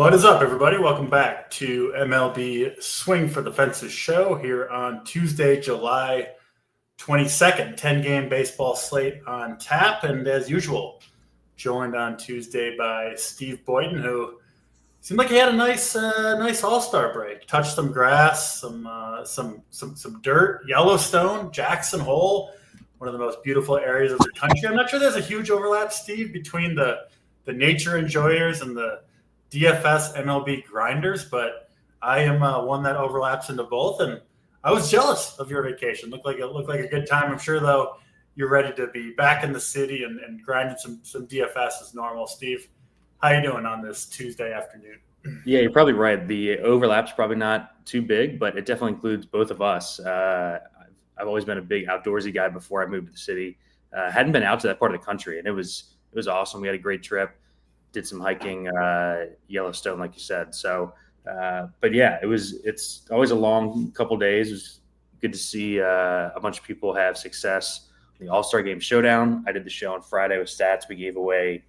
What is up, everybody? Welcome back to MLB Swing for the Fences show here on Tuesday, July 22nd. 10-game baseball slate on tap. And as usual, joined on Tuesday by Steve Boyden, who seemed like he had a nice all-star break. Touched some grass, some dirt, Yellowstone, Jackson Hole, one of the most beautiful areas of the country. I'm not sure there's a huge overlap, Steve, between the nature enjoyers and the DFS MLB grinders, but I am one that overlaps into both, and I was jealous of your vacation. Looked like a good time. I'm sure, though, you're ready to be back in the city and grinding some DFS as normal. Steve, how you doing on this Tuesday afternoon? Yeah, you're probably right. The overlap's probably not too big, but it definitely includes both of us. I've always been a big outdoorsy guy before I moved to the city. Hadn't been out to that part of the country, and it was awesome. We had a great trip. Did some hiking, Yellowstone, like you said. So, but yeah, it's always a long couple days. It was good to see a bunch of people have success in the All-Star Game Showdown. I did the show on Friday with stats. We gave away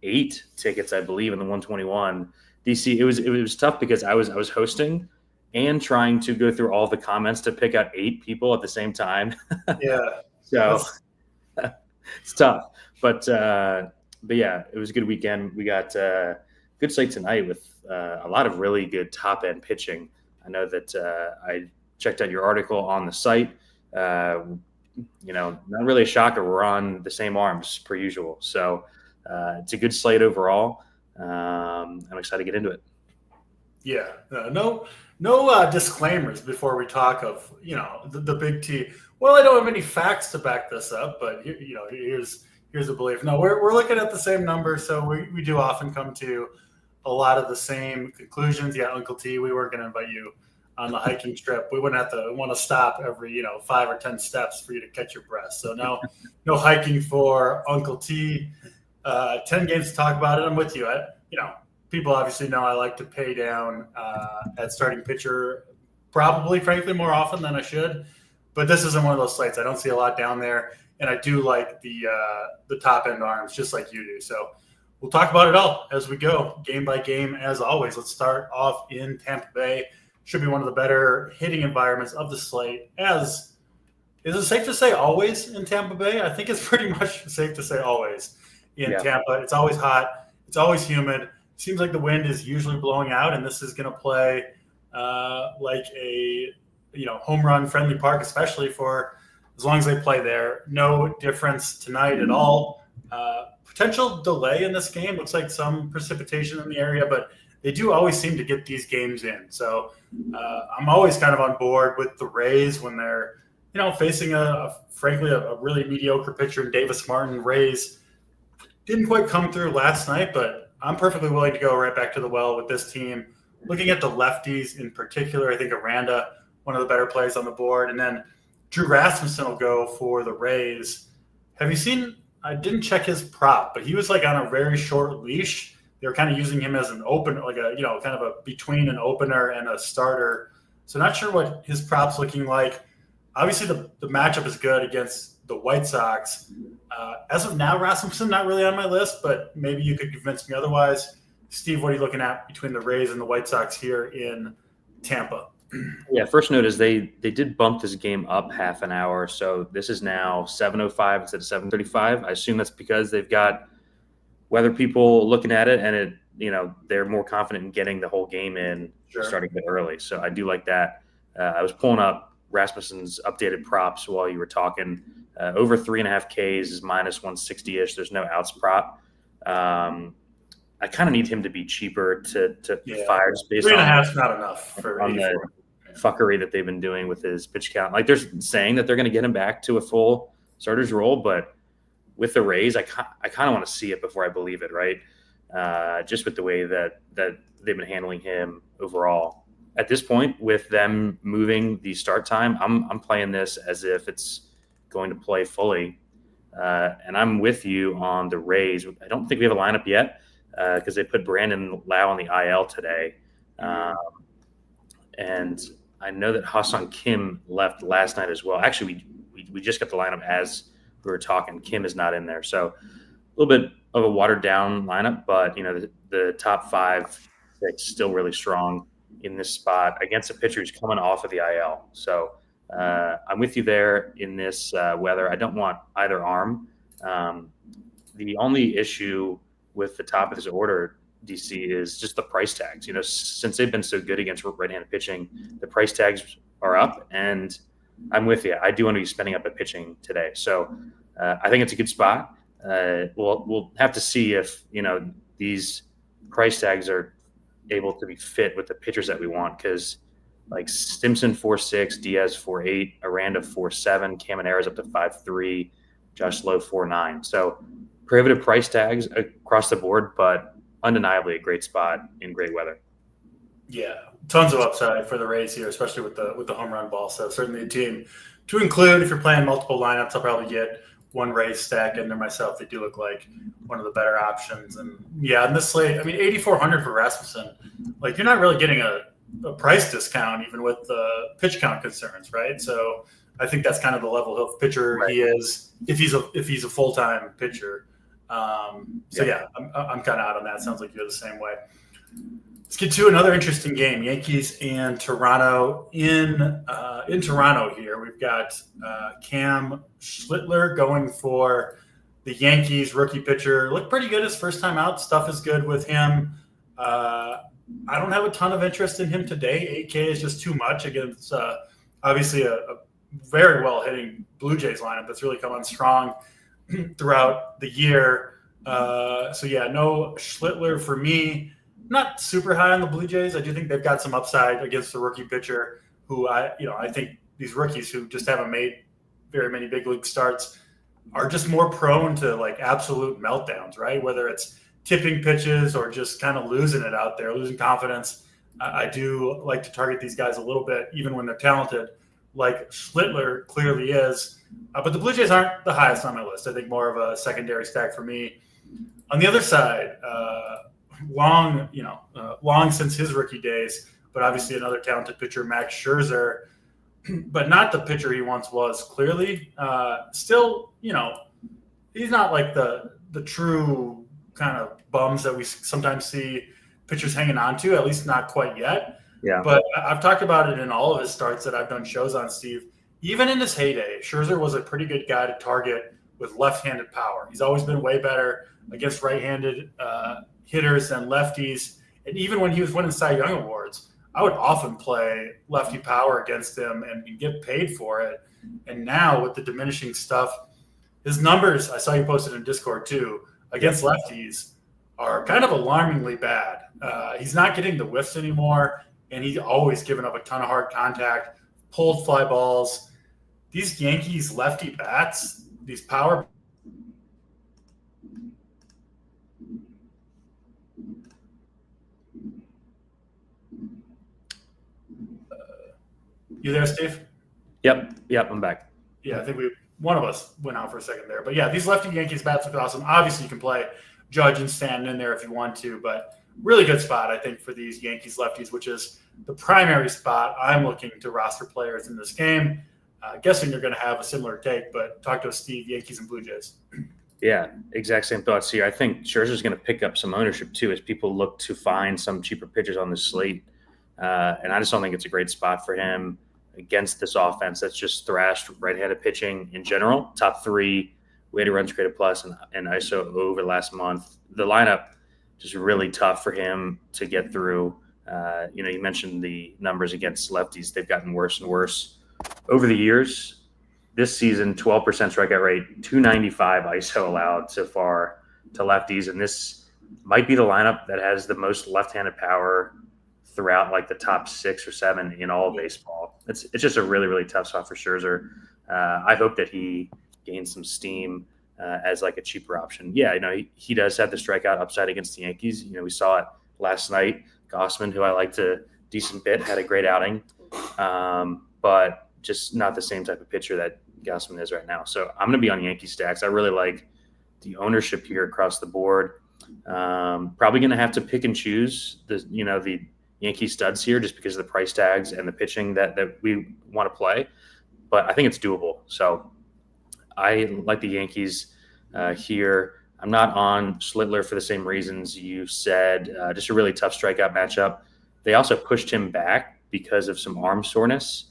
8 tickets, I believe, in the 121 DC. It was tough because I was hosting and trying to go through all the comments to pick out 8 people at the same time. Yeah. So it's tough, but yeah, it was a good weekend. We got good slate tonight with a lot of really good top end pitching. I know that I checked out your article on the site. Not really a shocker. We're on the same arms per usual. So it's a good slate overall. I'm excited to get into it. Yeah, no disclaimers before we talk of the big T. Well, I don't have any facts to back this up, but here's a belief. No, we're looking at the same numbers, so we do often come to a lot of the same conclusions. Yeah, Uncle T, we weren't going to invite you on the hiking trip. We wouldn't want to stop every 5 or 10 steps for you to catch your breath. So no hiking for Uncle T. 10 games to talk about it. I'm with you. People obviously know I like to pay down at starting pitcher, probably, frankly, more often than I should. But this isn't one of those slates. I don't see a lot down there. And I do like the top end arms, just like you do. So we'll talk about it all as we go, game by game, as always. Let's start off in Tampa Bay. Should be one of the better hitting environments of the slate. Is it safe to say always in Tampa Bay? I think it's pretty much safe to say always in Tampa. It's always hot. It's always humid. Seems like the wind is usually blowing out, and this is going to play like a home run friendly park, especially for as long as they play there. No difference tonight at all. Potential delay in this game. Looks like some precipitation in the area, but they do always seem to get these games in. So I'm always kind of on board with the Rays when they're facing frankly a really mediocre pitcher in Davis Martin. Rays didn't quite come through last night, but I'm perfectly willing to go right back to the well with this team. Looking at the lefties in particular, I think Aranda, one of the better plays on the board, and then Drew Rasmussen will go for the Rays. Have you seen? I didn't check his prop, but he was like on a very short leash. They were kind of using him as an open, like a kind of a between an opener and a starter. So not sure what his prop's looking like. Obviously, the matchup is good against the White Sox. As of now, Rasmussen not really on my list, but maybe you could convince me otherwise. Steve, what are you looking at between the Rays and the White Sox here in Tampa? Yeah, first note is they did bump this game up half an hour, so this is now 7:05 instead of 7:35. I assume that's because they've got weather people looking at it, and they're more confident in getting the whole game in starting a bit early. So I do like that. I was pulling up Rasmussen's updated props while you were talking. Over 3.5 Ks is minus 160-ish. There's no outs prop. I kind of need him to be cheaper to fire just based 3.5 is not enough for the fuckery that they've been doing with his pitch count. Like, they're saying that they're going to get him back to a full starter's role, but with the Rays, I kind of want to see it before I believe it, right? Just with the way that they've been handling him overall. At this point, with them moving the start time, I'm playing this as if it's going to play fully. And I'm with you on the Rays. I don't think we have a lineup yet because they put Brandon Lau on the IL today. And I know that Ha-Seong Kim left last night as well. Actually, we just got the lineup as we were talking. Kim is not in there. So a little bit of a watered down lineup, but the top 5 6, still really strong in this spot against a pitcher who's coming off of the IL. So I'm with you there in this weather. I don't want either arm. The only issue with the top of this order, DC, is just the price tags. Since they've been so good against right-handed pitching, the price tags are up, and I'm with you. I do want to be spending up at pitching today. So I think it's a good spot. We'll have to see if, these price tags are able to be fit with the pitchers that we want, because like Stimson 4.6, Diaz 4.8, Aranda 4.7, Caminera's up to 5.3, Josh Lowe 4.9. So prohibitive price tags across the board, but undeniably a great spot in great weather. Yeah, tons of upside for the Rays here, especially with the home run ball. So certainly a team to include if you're playing multiple lineups. I'll probably get one Rays stack in there myself. They do look like one of the better options. And yeah, in this slate, 8,400 for Rasmussen. Like, you're not really getting a price discount even with the pitch count concerns, right? So I think that's kind of the level of pitcher he is if he's a full-time pitcher. I'm kind of out on that. Sounds like you're the same way. Let's get to another interesting game. Yankees and Toronto. In Toronto here, we've got Cam Schlittler going for the Yankees. Rookie pitcher. Looked pretty good his first time out. Stuff is good with him. I don't have a ton of interest in him today. 8K is just too much against obviously a very well-hitting Blue Jays lineup that's really come on strong throughout the year. No Schlittler for me. Not super high on the Blue Jays. I do think they've got some upside against the rookie pitcher who I think these rookies who just haven't made very many big league starts are just more prone to like absolute meltdowns, right? Whether it's tipping pitches or just kind of losing it out there, losing confidence. I do like to target these guys a little bit, even when they're talented, like Schlittler clearly is. But the Blue Jays aren't the highest on my list. I think more of a secondary stack for me. On the other side, long since his rookie days, but obviously another talented pitcher, Max Scherzer, but not the pitcher he once was. Clearly, still, he's not like the true kind of bums that we sometimes see pitchers hanging on to, at least not quite yet. Yeah. But I've talked about it in all of his starts that I've done shows on, Steve. Even in his heyday, Scherzer was a pretty good guy to target with left-handed power. He's always been way better against right-handed hitters than lefties. And even when he was winning Cy Young awards, I would often play lefty power against him and get paid for it. And now with the diminishing stuff, his numbers, I saw you posted in Discord too, against lefties are kind of alarmingly bad. He's not getting the whiffs anymore, and he's always given up a ton of hard contact, pulled fly balls. These Yankees lefty bats, these power You there, Steve? Yep, I'm back. Yeah, I think one of us went out for a second there. But yeah, these lefty Yankees bats look awesome. Obviously, you can play Judge and Stanton in there if you want to, but really good spot, I think, for these Yankees lefties, which is the primary spot I'm looking to roster players in this game. Guessing you're going to have a similar take, but talk to us, Steve, Yankees and Blue Jays. Yeah, exact same thoughts here. I think Scherzer's going to pick up some ownership too as people look to find some cheaper pitchers on the slate. And I just don't think it's a great spot for him against this offense that's just thrashed right-handed pitching in general. Top 3 weighted runs created plus and ISO over last month. The lineup just really tough for him to get through. You mentioned the numbers against lefties. They've gotten worse and worse over the years. This season, 12% strikeout rate, 295 ISO allowed so far to lefties. And this might be the lineup that has the most left-handed power throughout like the top 6 or 7 in all of baseball. It's just a really, really tough spot for Scherzer. I hope that he gains some steam as like a cheaper option. Yeah, he does have the strikeout upside against the Yankees. We saw it last night. Gossman, who I liked a decent bit, had a great outing, but just not the same type of pitcher that Gossman is right now. So I'm going to be on Yankee stacks. I really like the ownership here across the board. Probably going to have to pick and choose the Yankee studs here just because of the price tags and the pitching that we want to play. But I think it's doable. So I like the Yankees here. I'm not on Schlittler for the same reasons you said. Just a really tough strikeout matchup. They also pushed him back because of some arm soreness.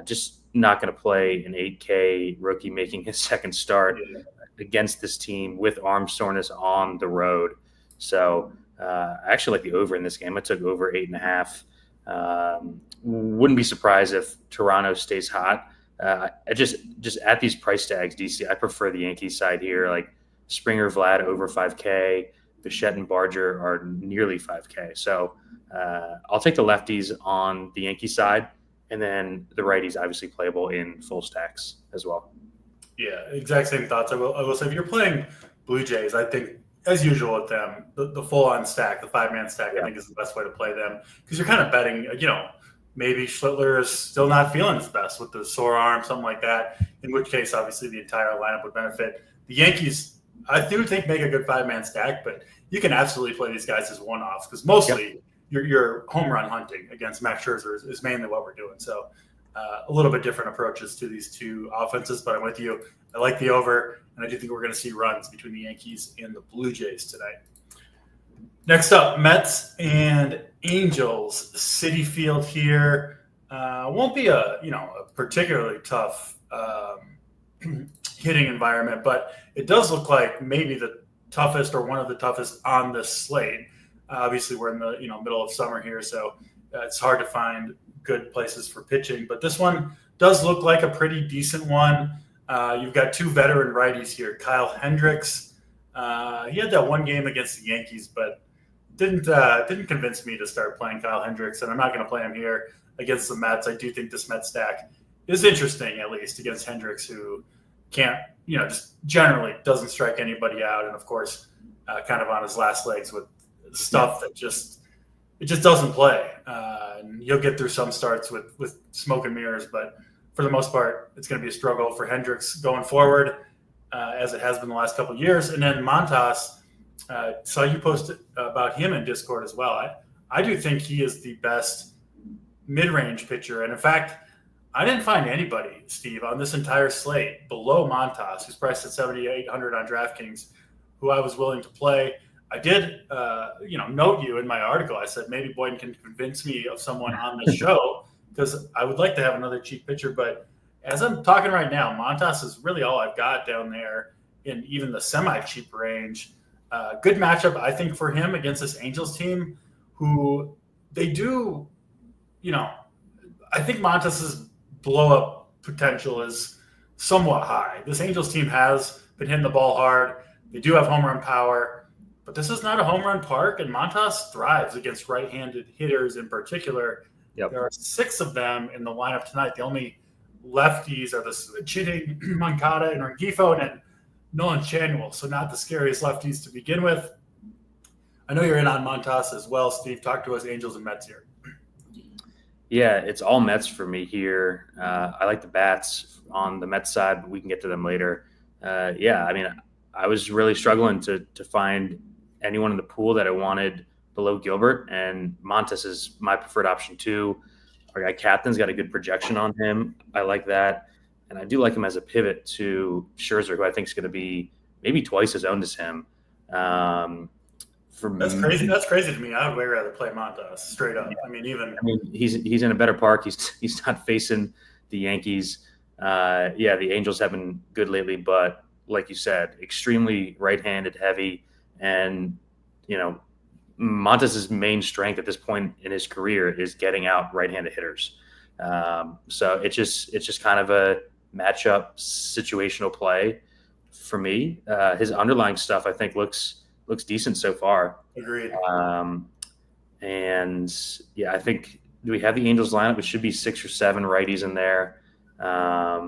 Just not going to play an 8K rookie making his second start against this team with arm soreness on the road. So I actually like the over in this game. I took over 8.5. Wouldn't be surprised if Toronto stays hot. I just at these price tags, DC, I prefer the Yankees side here. Like Springer, Vlad over 5K. Bichette and Barger are nearly 5K. So I'll take the lefties on the Yankee side, and then the righties obviously playable in full stacks as well. Yeah, exact same thoughts. I will say if you're playing Blue Jays, I think as usual with them, the full-on stack, the 5-man stack, I think is the best way to play them because you're kind of betting, maybe Schlittler is still not feeling his best with the sore arm, something like that, in which case, obviously, the entire lineup would benefit. The Yankees, I do think, make a good 5-man stack, but you can absolutely play these guys as one-offs because mostly your home run hunting against Max Scherzer is mainly what we're doing. So a little bit different approaches to these two offenses, but I'm with you. I like the over, and I do think we're going to see runs between the Yankees and the Blue Jays tonight. Next up, Mets and Angels. Citi Field here. Won't be a particularly tough hitting environment, but it does look like maybe the toughest or one of the toughest on this slate. Obviously, we're in the middle of summer here, so it's hard to find good places for pitching. But this one does look like a pretty decent one. You've got two veteran righties here. Kyle Hendricks. He had that one game against the Yankees, but didn't convince me to start playing Kyle Hendricks, and I'm not going to play him here against the Mets. I do think this Mets stack is interesting, at least against Hendricks, who can't, just generally doesn't strike anybody out, and of course, kind of on his last legs with stuff that just doesn't play. And you'll get through some starts with smoke and mirrors, but for the most part, it's going to be a struggle for Hendricks going forward, as it has been the last couple of years. And then Montas, saw you post about him in Discord as well. I do think he is the best mid-range pitcher. And in fact, I didn't find anybody, Steve, on this entire slate below Montas, who's priced at 7,800 on DraftKings, who I was willing to play. I did, note you in my article. I said maybe Boyden can convince me of someone on the show because I would like to have another cheap pitcher. But as I'm talking right now, Montas is really all I've got down there in even the semi-cheap range. Good matchup, I think, for him against this Angels team, who they do, I think Montas's blow-up potential is somewhat high. This Angels team has been hitting the ball hard. They do have home run power, but this is not a home run park, and Montas thrives against right-handed hitters in particular. Yep. There are 6 of them in the lineup tonight. The only lefties are the switch-hitting Moncada and Rengifo, and then Nolan Chanuel, so not the scariest lefties to begin with. I know you're in on Montas as well, Steve. Talk to us, Angels and Mets here. Yeah, it's all Mets for me here. I like the bats on the Mets side, but we can get to them later. I was really struggling to find anyone in the pool that I wanted below Gilbert, and Montas is my preferred option too. Our guy Captain's got a good projection on him. I like that. And I do like him as a pivot to Scherzer, who I think is going to be maybe twice as owned as him. That's crazy. That's crazy to me. I would way rather play Montas straight up. Yeah. He's in a better park. He's not facing the Yankees. The Angels have been good lately, but like you said, extremely right-handed heavy, and Montas's main strength at this point in his career is getting out right-handed hitters. So it's just kind of a matchup situational play for me. His underlying stuff I think looks decent so far. Agreed. I think we have the Angels lineup. It should be 6 or 7 righties in there. I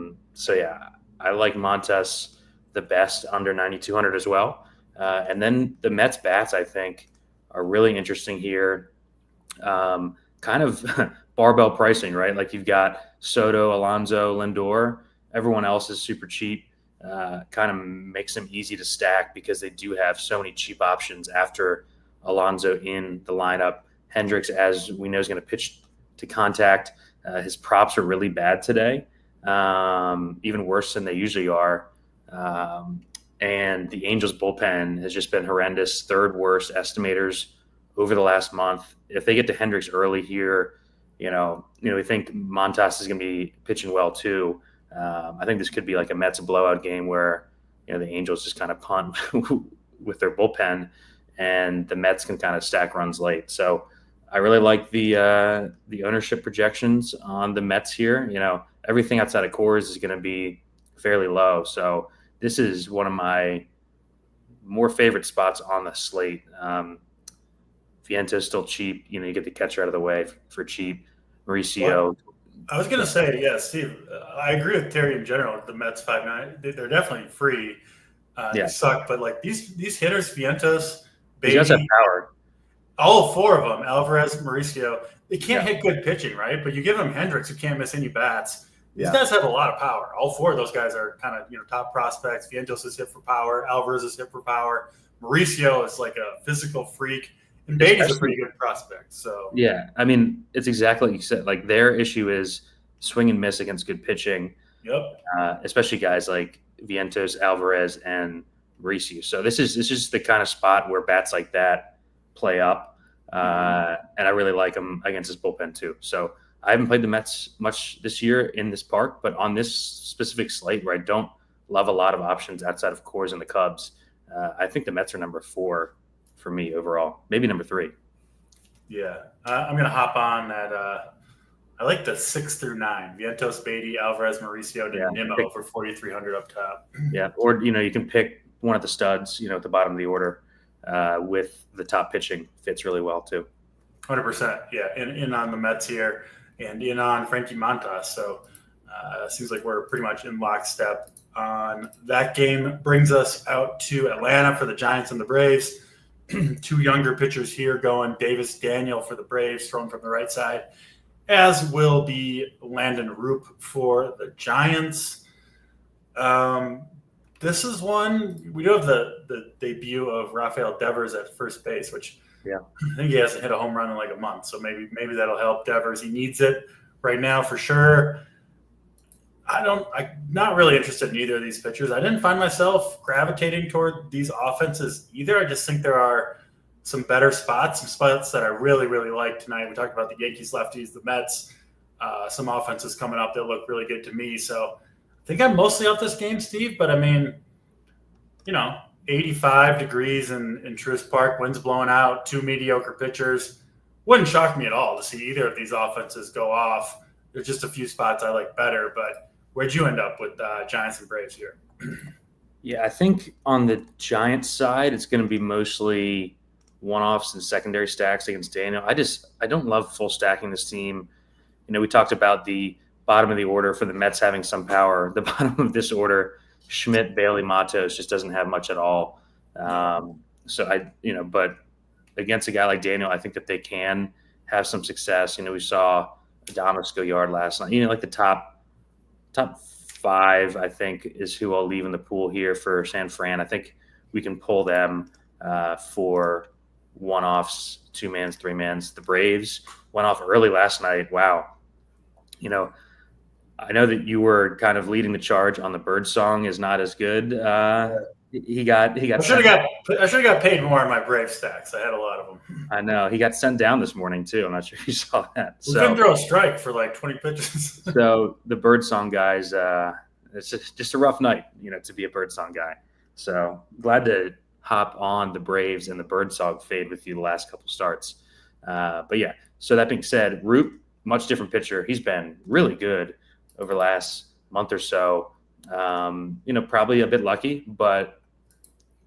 like Montas the best under 9,200 as well. And then the Mets bats I think are really interesting here. Kind of barbell pricing, right? Like you've got Soto, Alonso, Lindor. Everyone else is super cheap. Kind of makes them easy to stack because they do have so many cheap options after Alonso in the lineup. Hendricks, as we know, is going to pitch to contact. His props are really bad today, even worse than they usually are. and the Angels bullpen has just been horrendous, third worst estimators over the last month. If they get to Hendricks early here, we think Montas is going to be pitching well too. I think this could be like a Mets blowout game where the Angels just kind of punt with their bullpen, and the Mets can kind of stack runs late. So I really like the ownership projections on the Mets here. Everything outside of Coors is going to be fairly low. So this is one of my more favorite spots on the slate. Viento's still cheap. You get the catcher out of the way for cheap. Mauricio. I was going to say, yeah, Steve, I agree with Terry in general. The Mets 5-9, they're definitely free. They suck, but like these hitters, Vientos, Baby, he does have power. All four of them, Alvarez, Mauricio, they can't hit good pitching, right? But you give them Hendricks, who can't miss any bats. These guys have a lot of power. All four of those guys are kind of top prospects. Vientos is hit for power. Alvarez is hit for power. Mauricio is like a physical freak. And Beatty's a pretty good prospect. So yeah, I mean, it's exactly like you said. Like their issue is swing and miss against good pitching. Yep. Especially guys like Vientos, Alvarez, and Mauricio. So this is just the kind of spot where bats like that play up, and I really like them against this bullpen too. So I haven't played the Mets much this year in this park, but on this specific slate where I don't love a lot of options outside of Coors and the Cubs, I think the Mets are number 4 for me overall, maybe number 3. Yeah, I'm going to hop on that. I like the 6 through 9. Vientos, Beatty, Alvarez, Mauricio, Nimmo for 4,300 up top. Yeah, or you can pick one of the studs, at the bottom of the order with the top pitching fits really well too. 100%. Yeah, in on the Mets here and in on Frankie Montas. So seems like we're pretty much in lockstep on that game. Brings us out to Atlanta for the Giants and the Braves. 2 younger pitchers here going. Davis Daniel for the Braves, throwing from the right side, as will be Landon Roop for the Giants. This is one we do have the debut of Rafael Devers at first base, which I think he hasn't hit a home run in like a month. So maybe that'll help Devers. He needs it right now for sure. I'm not really interested in either of these pitchers. I didn't find myself gravitating toward these offenses either. I just think there are some better spots, some spots that I really, really like tonight. We talked about the Yankees lefties, the Mets, some offenses coming up that look really good to me. So I think I'm mostly off this game, Steve, but I mean, 85 degrees in Truist Park, winds blowing out, 2 mediocre pitchers. Wouldn't shock me at all to see either of these offenses go off. There's just a few spots I like better, but where'd you end up with Giants and Braves here? Yeah, I think on the Giants side, it's going to be mostly one-offs and secondary stacks against Daniel. I don't love full stacking this team. We talked about the bottom of the order for the Mets having some power. The bottom of this order, Schmidt, Bailey, Matos just doesn't have much at all. But against a guy like Daniel, I think that they can have some success. We saw Adames go yard last night. Like the top 5, I think, is who I'll leave in the pool here for San Fran. I think we can pull them for one-offs, 2-mans, 3-mans. The Braves went off early last night. Wow. I know that you were kind of leading the charge on the Bird song is not as good. He got. I should have got paid more on my Brave stacks. I had a lot of them. I know he got sent down this morning too. I'm not sure if you saw that. We couldn't throw a strike for like 20 pitches. So the Bird song guys, it's just a rough night, to be a Bird song guy. So glad to hop on the Braves and the Bird song fade with you the last couple starts. But yeah. So that being said, Roop, much different pitcher. He's been really good over the last month or so. Probably a bit lucky, but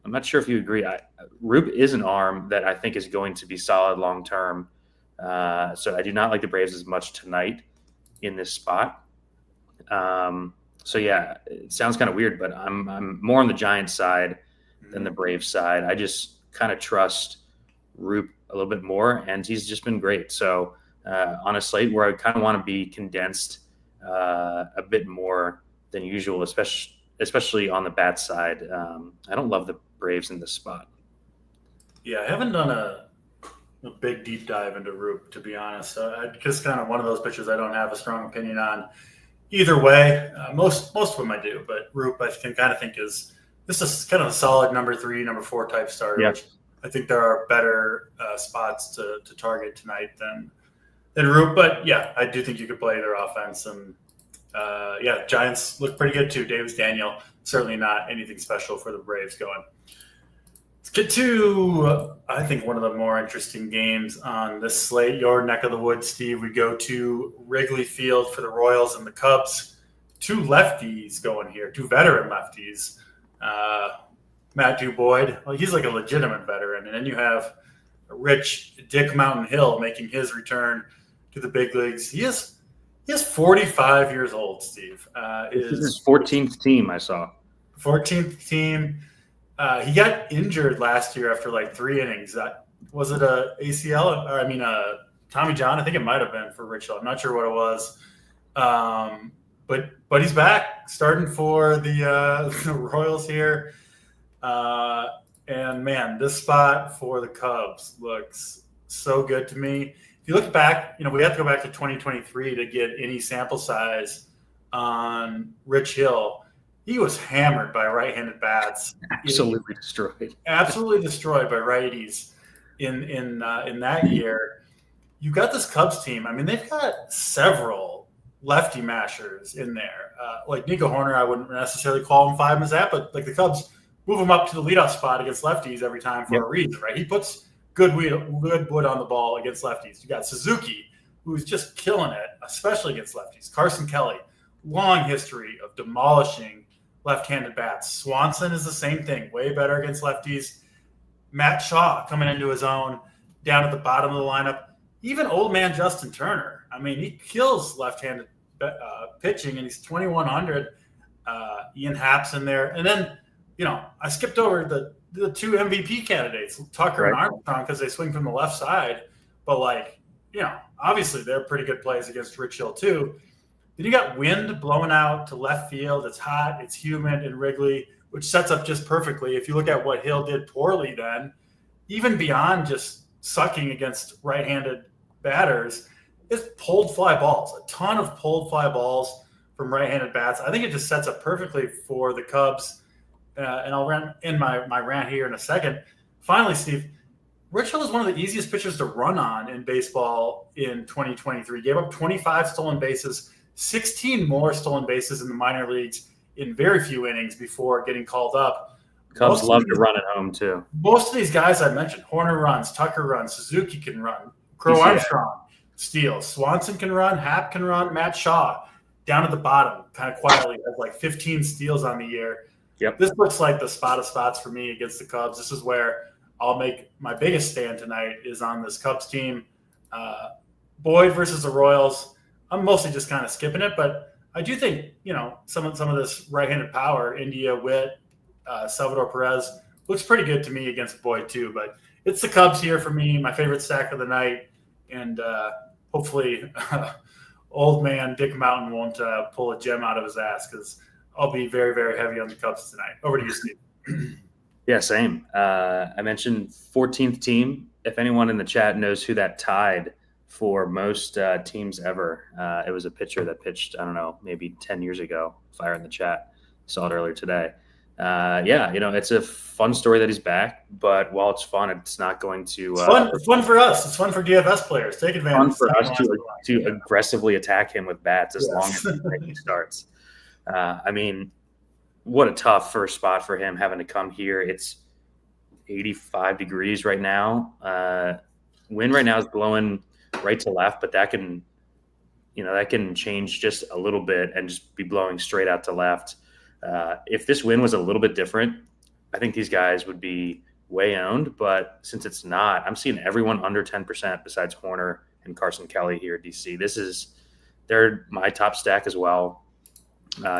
I'm not sure if you agree. Roop is an arm that I think is going to be solid long term. So I do not like the Braves as much tonight in this spot. So yeah, it sounds kind of weird, but I'm more on the Giants side than the Braves side. I just kind of trust Roop a little bit more, and he's just been great. So on a slate where I kind of want to be condensed a bit more than usual, especially on the bat side. I don't love the Braves in this spot. Yeah, I haven't done a big deep dive into Roop, to be honest. Just kind of one of those pitchers I don't have a strong opinion on either way. Most of them I do, but Roop I think is this is kind of a solid number 3, number 4 type starter. Yeah. Which I think there are better spots to target tonight than Root. But yeah, I do think you could play their offense. And Giants look pretty good too. Davis Daniel, certainly not anything special for the Braves going. Let's get to, I think, one of the more interesting games on this slate, your neck of the woods, Steve. We go to Wrigley Field for the Royals and the Cubs. 2 lefties going here, 2 veteran lefties. Matt Dubois, well, he's like a legitimate veteran. And then you have Rich Dick Mountain Hill making his return to the big leagues. He is 45 years old, Steve. This is his 14th team, I saw. 14th team. He got injured last year after like 3 innings. Was it a ACL? Or Tommy John? I think it might have been for Rich Hill. I'm not sure what it was. But he's back, starting for the Royals here. And man, this spot for the Cubs looks so good to me. If you look back, we have to go back to 2023 to get any sample size on Rich Hill. He was hammered by right-handed bats. Absolutely destroyed. Absolutely destroyed by righties in that year. You got this Cubs team. I mean, they've got several lefty mashers in there. Like Nico Horner, I wouldn't necessarily qualify him as that, but like the Cubs move him up to the leadoff spot against lefties every time for a reason, right? He puts good wood on the ball against lefties. You got Suzuki, who's just killing it, especially against lefties. Carson Kelly, long history of demolishing left-handed bats. Swanson is the same thing, way better against lefties. Matt Shaw coming into his own down at the bottom of the lineup. Even old man Justin Turner. I mean, he kills left-handed pitching, and he's 2,100. Ian Happ's in there. And then, I skipped over the 2 MVP candidates, Tucker and Armstrong, because they swing from the left side. But, obviously they're pretty good plays against Rich Hill too. Then you got wind blowing out to left field. It's hot. It's humid in Wrigley, which sets up just perfectly. If you look at what Hill did poorly then, even beyond just sucking against right-handed batters, it's pulled fly balls, a ton of pulled fly balls from right-handed bats. I think it just sets up perfectly for the Cubs. And I'll end my rant here in a second. Finally, Steve, Rich Hill is one of the easiest pitchers to run on in baseball in 2023. Gave up 25 stolen bases, 16 more stolen bases in the minor leagues in very few innings before getting called up. Cubs love to run at home, too. Most of these guys I mentioned, Horner runs, Tucker runs, Suzuki can run, Crow Armstrong steals, Swanson can run, Happ can run, Matt Shaw down at the bottom, kind of quietly, has like 15 steals on the year. Yep. This looks like the spot of spots for me against the Cubs. This is where I'll make my biggest stand tonight is on this Cubs team. Boyd versus the Royals. I'm mostly just kind of skipping it, but I do think, some of this right-handed power, India, Witt, Salvador Perez, looks pretty good to me against Boyd too. But it's the Cubs here for me, my favorite stack of the night. And hopefully old man Dick Mountain won't pull a gem out of his ass, because I'll be very, very heavy on the Cubs tonight. Over to you, Steve. Yeah, same. I mentioned 14th team. If anyone in the chat knows who that tied for most teams ever, it was a pitcher that pitched, I don't know, maybe 10 years ago. Fire in the chat. Saw it earlier today. It's a fun story that he's back, but while it's fun, it's not going to. It's fun for us. It's fun for DFS players. Take advantage. Fun for us to aggressively attack him with bats as long as he starts. What a tough first spot for him having to come here. It's 85 degrees right now. Wind right now is blowing right to left, but that can change just a little bit and just be blowing straight out to left. If this wind was a little bit different, I think these guys would be way owned. But since it's not, I'm seeing everyone under 10% besides Horner and Carson Kelly here at DC. They're my top stack as well.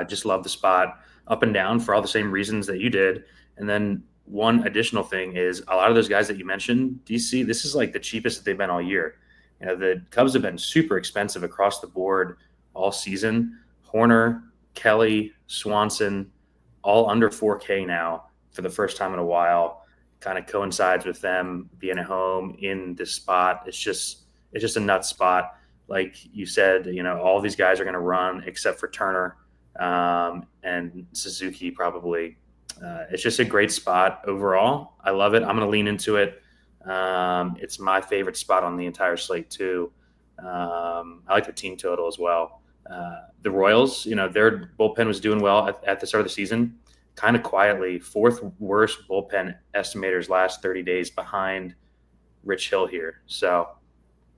Just love the spot up and down for all the same reasons that you did. And then one additional thing is a lot of those guys that you mentioned, DC, this is like the cheapest that they've been all year. The Cubs have been super expensive across the board all season. Horner, Kelly, Swanson, all under 4K now for the first time in a while. Kind of coincides with them being at home in this spot. It's just a nuts spot. Like you said, all these guys are going to run except for Turner and Suzuki probably. It's just a great spot overall. I love it. I'm going to lean into it. It's my favorite spot on the entire slate too. I like the team total as well. The Royals, their bullpen was doing well at the start of the season, kind of quietly. Fourth worst bullpen estimators last 30 days behind Rich Hill here. So,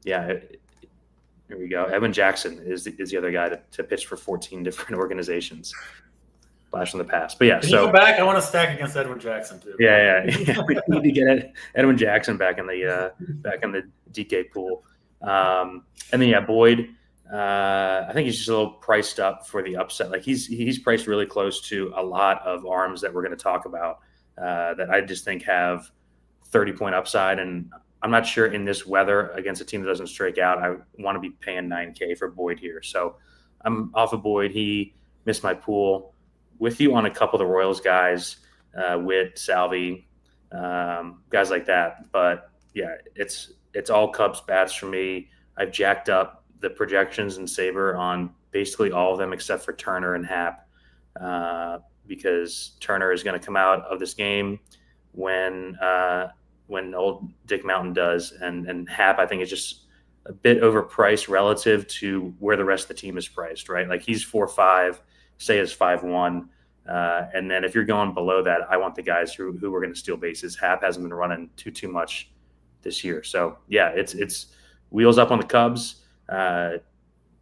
yeah, here we go. Edwin Jackson is the other guy to pitch for 14 different organizations. Flash in the past. But yeah, Can you go back? I want to stack against Edwin Jackson too. Yeah. We need to get Edwin Jackson back in the DK pool. And then Boyd. I think he's just a little priced up for the upset. Like he's priced really close to a lot of arms that we're going to talk about that I just think have 30-point upside. And I'm not sure in this weather against a team that doesn't strike out, I want to be paying $9K for Boyd here. So I'm off of Boyd. He missed my pool. With you on a couple of the Royals guys, Witt, Salvi, guys like that. But yeah, it's all Cubs bats for me. I've jacked up the projections in Saber on basically all of them except for Turner and Happ, because Turner is going to come out of this game when old Dick Mountain does, and Happ I think is just a bit overpriced relative to where the rest of the team is priced. Right, like he's 4.5. Say is 5.1, and then if you're going below that, I want the guys who are going to steal bases. Happ hasn't been running too much this year, so yeah, it's wheels up on the Cubs.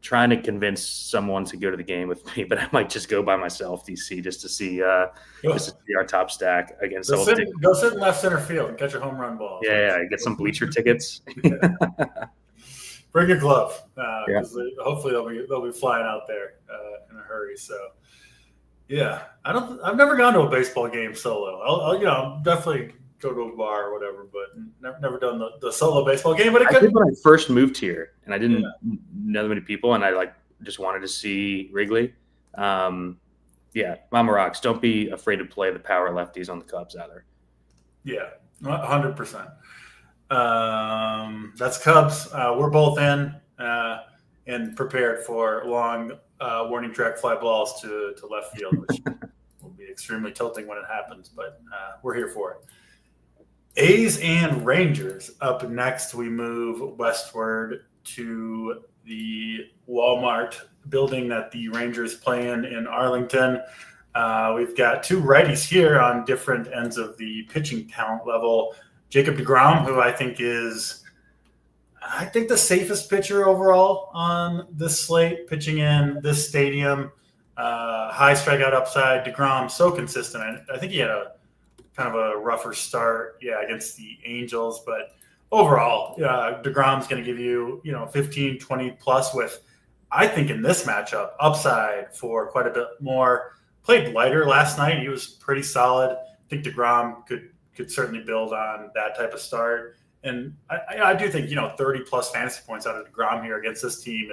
Trying to convince someone to go to the game with me, but I might just go by myself, DC, just to see our top stack against. Go sit in left center field and catch a home run ball. Yeah, get some bleacher tickets. Bring your glove, because hopefully they'll be flying out there in a hurry. So, yeah, I've never gone to a baseball game solo. I'll definitely go to a bar or whatever, but never done the solo baseball game. But I did when I first moved here, and I didn't know that many people, and I just wanted to see Wrigley. Mama Rocks, don't be afraid to play the power lefties on the Cubs either. Yeah, 100%. That's Cubs. We're both in and prepared for long warning track fly balls to left field, which will be extremely tilting when it happens, but we're here for it. A's and Rangers up next. We move westward to the Walmart building that the Rangers play in Arlington. We've got two righties here on different ends of the pitching talent level. Jacob deGrom, who I think is the safest pitcher overall on this slate, pitching in this stadium. High strikeout upside. deGrom, so consistent. I think he had a kind of a rougher start, against the Angels. But overall, deGrom's going to give you, 15, 20 plus with, I think in this matchup, upside for quite a bit more. Played lighter last night. He was pretty solid. I think deGrom could certainly build on that type of start. And I do think, 30 plus fantasy points out of deGrom here against this team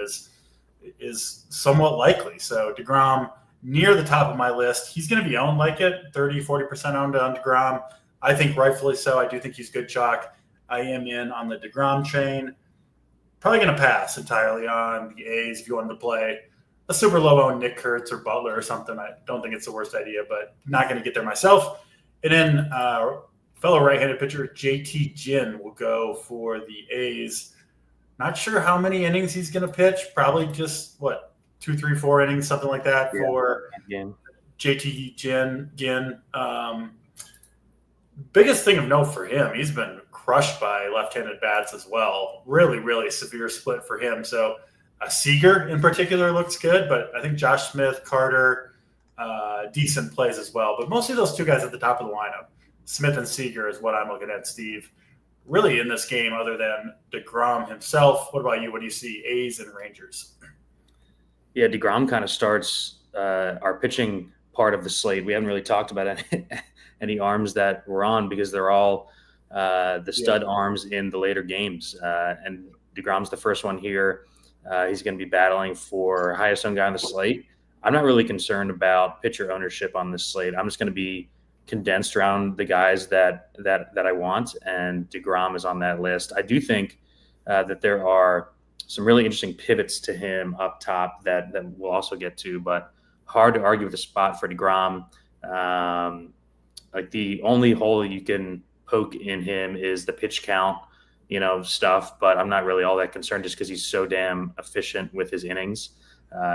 is somewhat likely. So deGrom near the top of my list. He's going to be owned like it, 30, 40% owned on deGrom. I think rightfully so. I do think he's good chalk. I am in on the deGrom chain. Probably going to pass entirely on the A's if you wanted to play a super low-owned Nick Kurtz or Butler or something. I don't think it's the worst idea, but not going to get there myself. And then fellow right-handed pitcher JT Ginn will go for the A's. Not sure how many innings he's going to pitch. Probably just, 2, 3, 4 innings, something like that for JT Ginn. Biggest thing of note for him, he's been crushed by left-handed bats as well. Really, really severe split for him. So Seager in particular looks good, but I think Josh Smith, Carter, decent plays as well. But mostly those two guys at the top of the lineup. Smith and Seager is what I'm looking at, Steve. Really in this game, other than deGrom himself. What about you? What do you see? A's and Rangers. Yeah, deGrom kind of starts our pitching part of the slate. We haven't really talked about any arms that we're on because they're all the stud arms in the later games. And deGrom's the first one here. He's going to be battling for highest owned guy on the slate. I'm not really concerned about pitcher ownership on this slate. I'm just going to be condensed around the guys that I want, and deGrom is on that list. I do think that there are some really interesting pivots to him up top that we'll also get to, but hard to argue with the spot for deGrom. Like the only hole you can poke in him is the pitch count, stuff. But I'm not really all that concerned just because he's so damn efficient with his innings.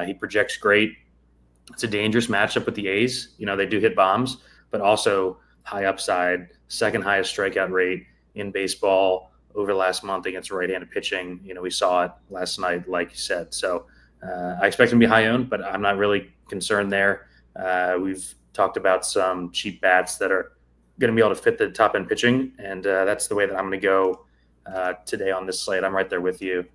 He projects great. It's a dangerous matchup with the A's. They do hit bombs, but also high upside, second highest strikeout rate in baseball over the last month against right-handed pitching. We saw it last night, like you said. So I expect him to be high owned, but I'm not really concerned there. We've talked about some cheap bats that are going to be able to fit the top end pitching, and that's the way that I'm going to go today on this slate. I'm right there with you.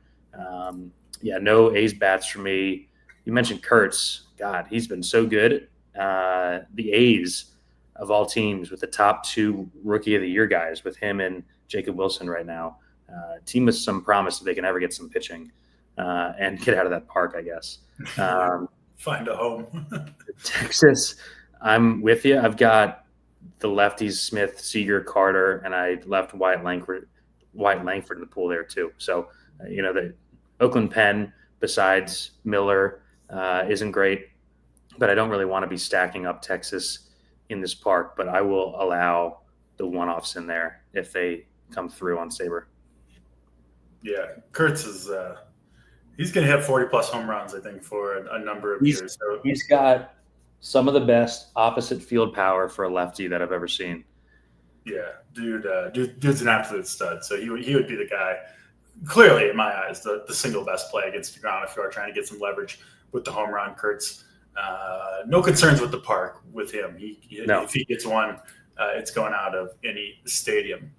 No A's bats for me. You mentioned Kurtz. God, he's been so good. The A's of all teams with the top 2 Rookie of the Year guys, with him and Jacob Wilson right now. Team with some promise if they can ever get some pitching and get out of that park, I guess. Find a home. Texas, I'm with you. I've got the lefties Smith, Seager, Carter, and I left Wyatt Langford in the pool there too. So, the Oakland pen besides Miller isn't great, but I don't really want to be stacking up Texas in this park, but I will allow the one-offs in there if they come through on Sabre. Yeah, Kurtz is he's going to hit 40-plus home runs, I think, for a number of years. So he's got some of the best opposite field power for a lefty that I've ever seen. Yeah, dude's an absolute stud. So he would be the guy, clearly in my eyes, the single best play against DeGrom if you are trying to get some leverage with the home run. Kurtz, no concerns with the park with him. If he gets one, it's going out of any stadium.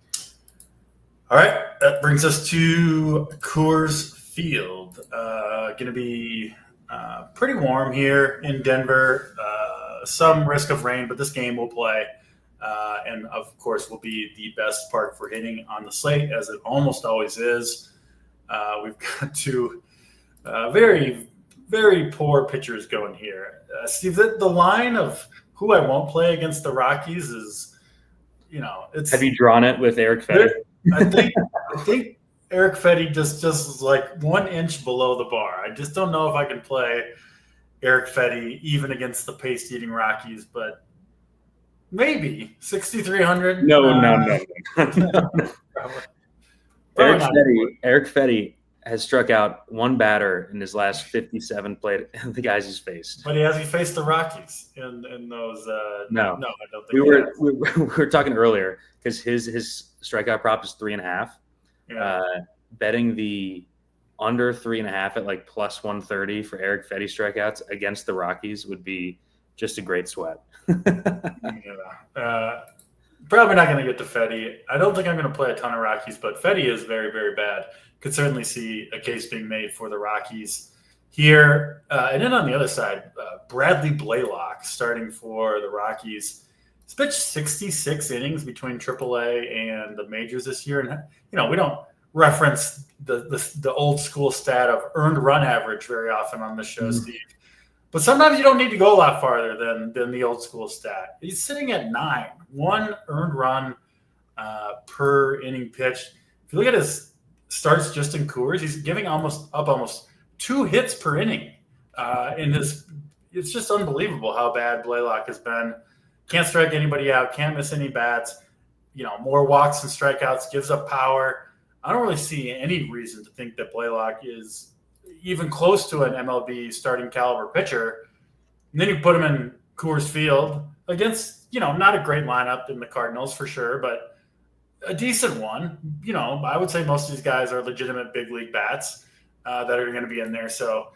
All right, that brings us to Coors Field. Going to be pretty warm here in Denver. Some risk of rain, but this game will play. And, of course, will be the best park for hitting on the slate, as it almost always is. We've got 2 very, very poor pitchers going here. Steve, the line of who I won't play against the Rockies is, it's. Have you drawn it with Eric Fedde? I think Eric Fedde just is like 1 inch below the bar. I just don't know if I can play Eric Fedde even against the pace-eating Rockies, but maybe 6,300. No. Eric Fedde has struck out 1 batter in his last 57 played the guys he's faced. But he faced the Rockies in those. No, I don't think we were talking earlier because his strikeout prop is 3.5. Yeah. Betting the under 3.5 at like plus 130 for Eric Fedde strikeouts against the Rockies would be just a great sweat. Probably not going to get to Fedde. I don't think I'm going to play a ton of Rockies, but Fedde is very, very bad. Could certainly see a case being made for the Rockies here. And then on the other side, Bradley Blaylock starting for the Rockies. He's pitched 66 innings between AAA and the majors this year. And, we don't reference the old school stat of earned run average very often on this show, Steve. But sometimes you don't need to go a lot farther than the old school stat. He's sitting at 9, 1 earned run per inning pitched. If you look at his starts just in Coors, he's giving almost 2 hits per inning. It's just unbelievable how bad Blaylock has been. Can't strike anybody out, can't miss any bats. More walks and strikeouts, gives up power. I don't really see any reason to think that Blaylock is even close to an MLB starting caliber pitcher. And then you put him in Coors Field against, not a great lineup in the Cardinals for sure, but a decent one. I would say most of these guys are legitimate big league bats that are going to be in there. So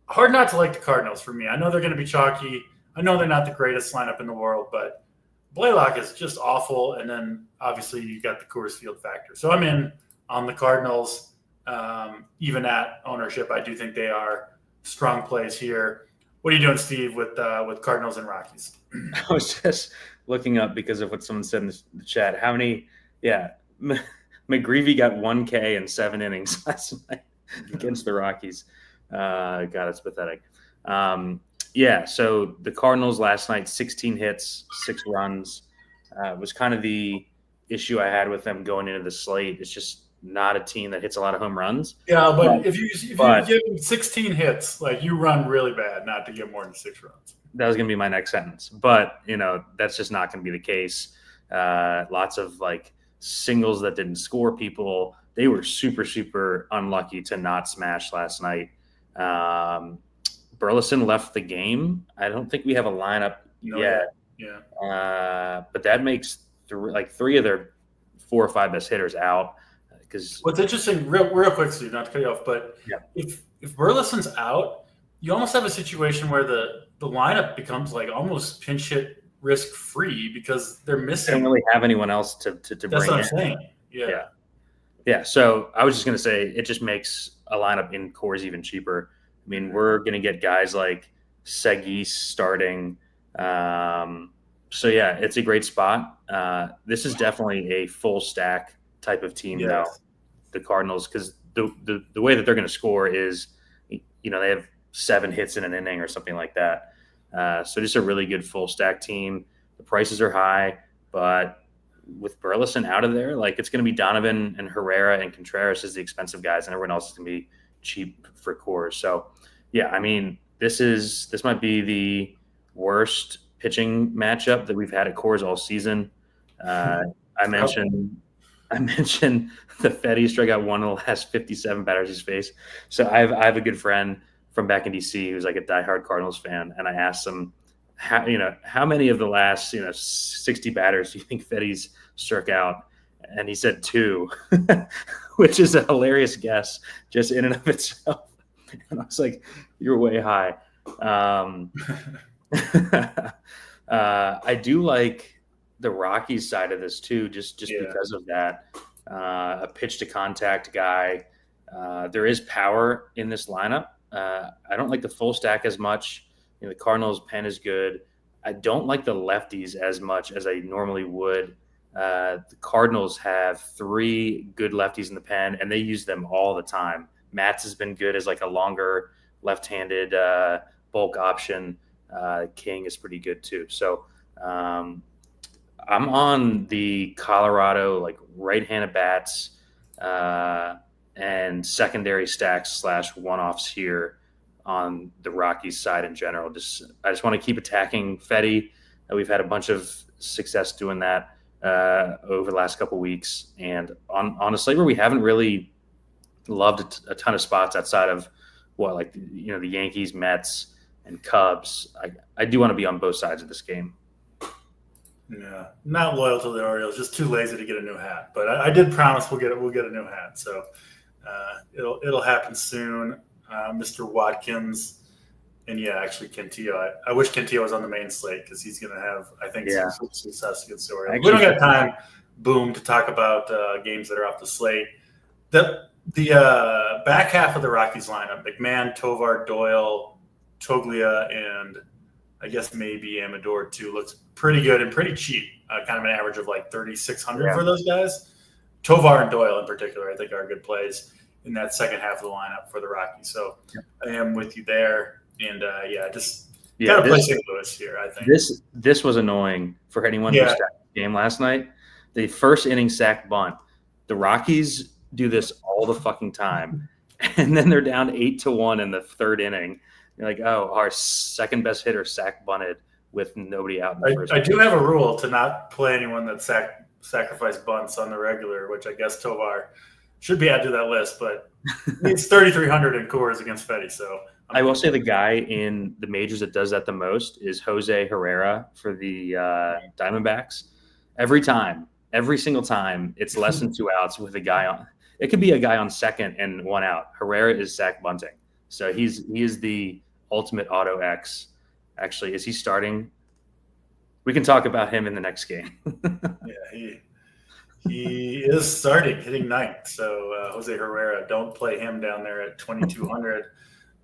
hard not to like the Cardinals for me. I know they're going to be chalky. I know they're not the greatest lineup in the world, but Blaylock is just awful. And then obviously you got the Coors Field factor. So I'm in on the Cardinals. Even at ownership, I do think they are strong plays here. What are you doing, Steve, with Cardinals and Rockies? I was just looking up because of what someone said in the chat. How many? Yeah, McGreevy got 1K in 7 innings last night against the Rockies. God, it's pathetic. So the Cardinals last night, 16 hits, 6 runs. Was kind of the issue I had with them going into the slate. It's just not a team that hits a lot of home runs. Yeah, but if you give them 16 hits, like you run really bad not to get more than 6 runs. That was going to be my next sentence. But, that's just not going to be the case. lots of like singles that didn't score people. They were super, super unlucky to not smash last night. Burleson left the game. I don't think we have a lineup yet. Yeah. But that makes three of their 4 or 5 best hitters out. Because what's interesting, real quick, Steve, not to cut you off, but if Burleson's out, you almost have a situation where the lineup becomes like almost pinch hit risk free because they're missing. They don't really have anyone else to That's bring what I'm in. saying. Yeah. So I was just going to say it just makes a lineup in cores even cheaper. I mean, we're going to get guys like Seguis starting. So yeah, it's a great spot. This is definitely a full stack type of team though, the Cardinals, because the way that they're going to score is, they have 7 hits in an inning or something like that. So just a really good full stack team. The prices are high, but with Burleson out of there, like it's going to be Donovan and Herrera and Contreras as the expensive guys, and everyone else is going to be cheap for cores. So yeah, I mean, this might be the worst pitching matchup that we've had at cores all season. I mentioned the Fetty struck out 1 of the last 57 batters he's faced. So I have a good friend from back in DC who's like a diehard Cardinals fan, and I asked him how many of the last 60 batters do you think Fetty's struck out, and he said 2, which is a hilarious guess just in and of itself. And I was like, you're way high. I do like the Rockies side of this too, just because of that. A pitch to contact guy. There is power in this lineup. I don't like the full stack as much. The Cardinals pen is good. I don't like the lefties as much as I normally would. The Cardinals have 3 good lefties in the pen, and they use them all the time. Matz has been good as like a longer left-handed bulk option. King is pretty good too. So I'm on the Colorado like right-handed bats and secondary stacks / one-offs here on the Rockies side in general. I just want to keep attacking Fetty. We've had a bunch of success doing that over the last couple of weeks, and on a slate where we haven't really loved a ton of spots outside of the Yankees, Mets, and Cubs. I do want to be on both sides of this game. Yeah, not loyal to the Orioles, just too lazy to get a new hat. But I did promise we'll get a new hat, so it'll happen soon. Mr. Watkins, and actually Cantillo. I wish Cantillo was on the main slate because he's going to have, I think, some success against the Orioles. We don't have time, to talk about games that are off the slate. The back half of the Rockies lineup: McMahon, Tovar, Doyle, Toglia, and I guess maybe Amador too, looks pretty good and pretty cheap. Kind of an average of like 3,600 for those guys. Tovar and Doyle in particular, I think, are good plays in that second half of the lineup for the Rockies. So I am with you there. And got to play St. Louis here, I think. This was annoying for anyone who stacked the game last night. The first inning sack bunt. The Rockies do this all the fucking time. And then they're down 8-1 in the third inning. You're like, oh, our second best hitter sack bunted with nobody out in the first. I do have a rule to not play anyone that sacrifice bunts on the regular, which I guess Tovar should be added to that list, but it's 3,300 in cores against Fetty. So I will say the guy in the majors that does that the most is Jose Herrera for the Diamondbacks. Every single time, it's less than 2 outs with a guy on. It could be a guy on second and 1 out. Herrera is sack bunting, so he is the ultimate auto X. Actually, is he starting? We can talk about him in the next game. He is starting, hitting 9th. So Jose Herrera, don't play him down there at 2,200.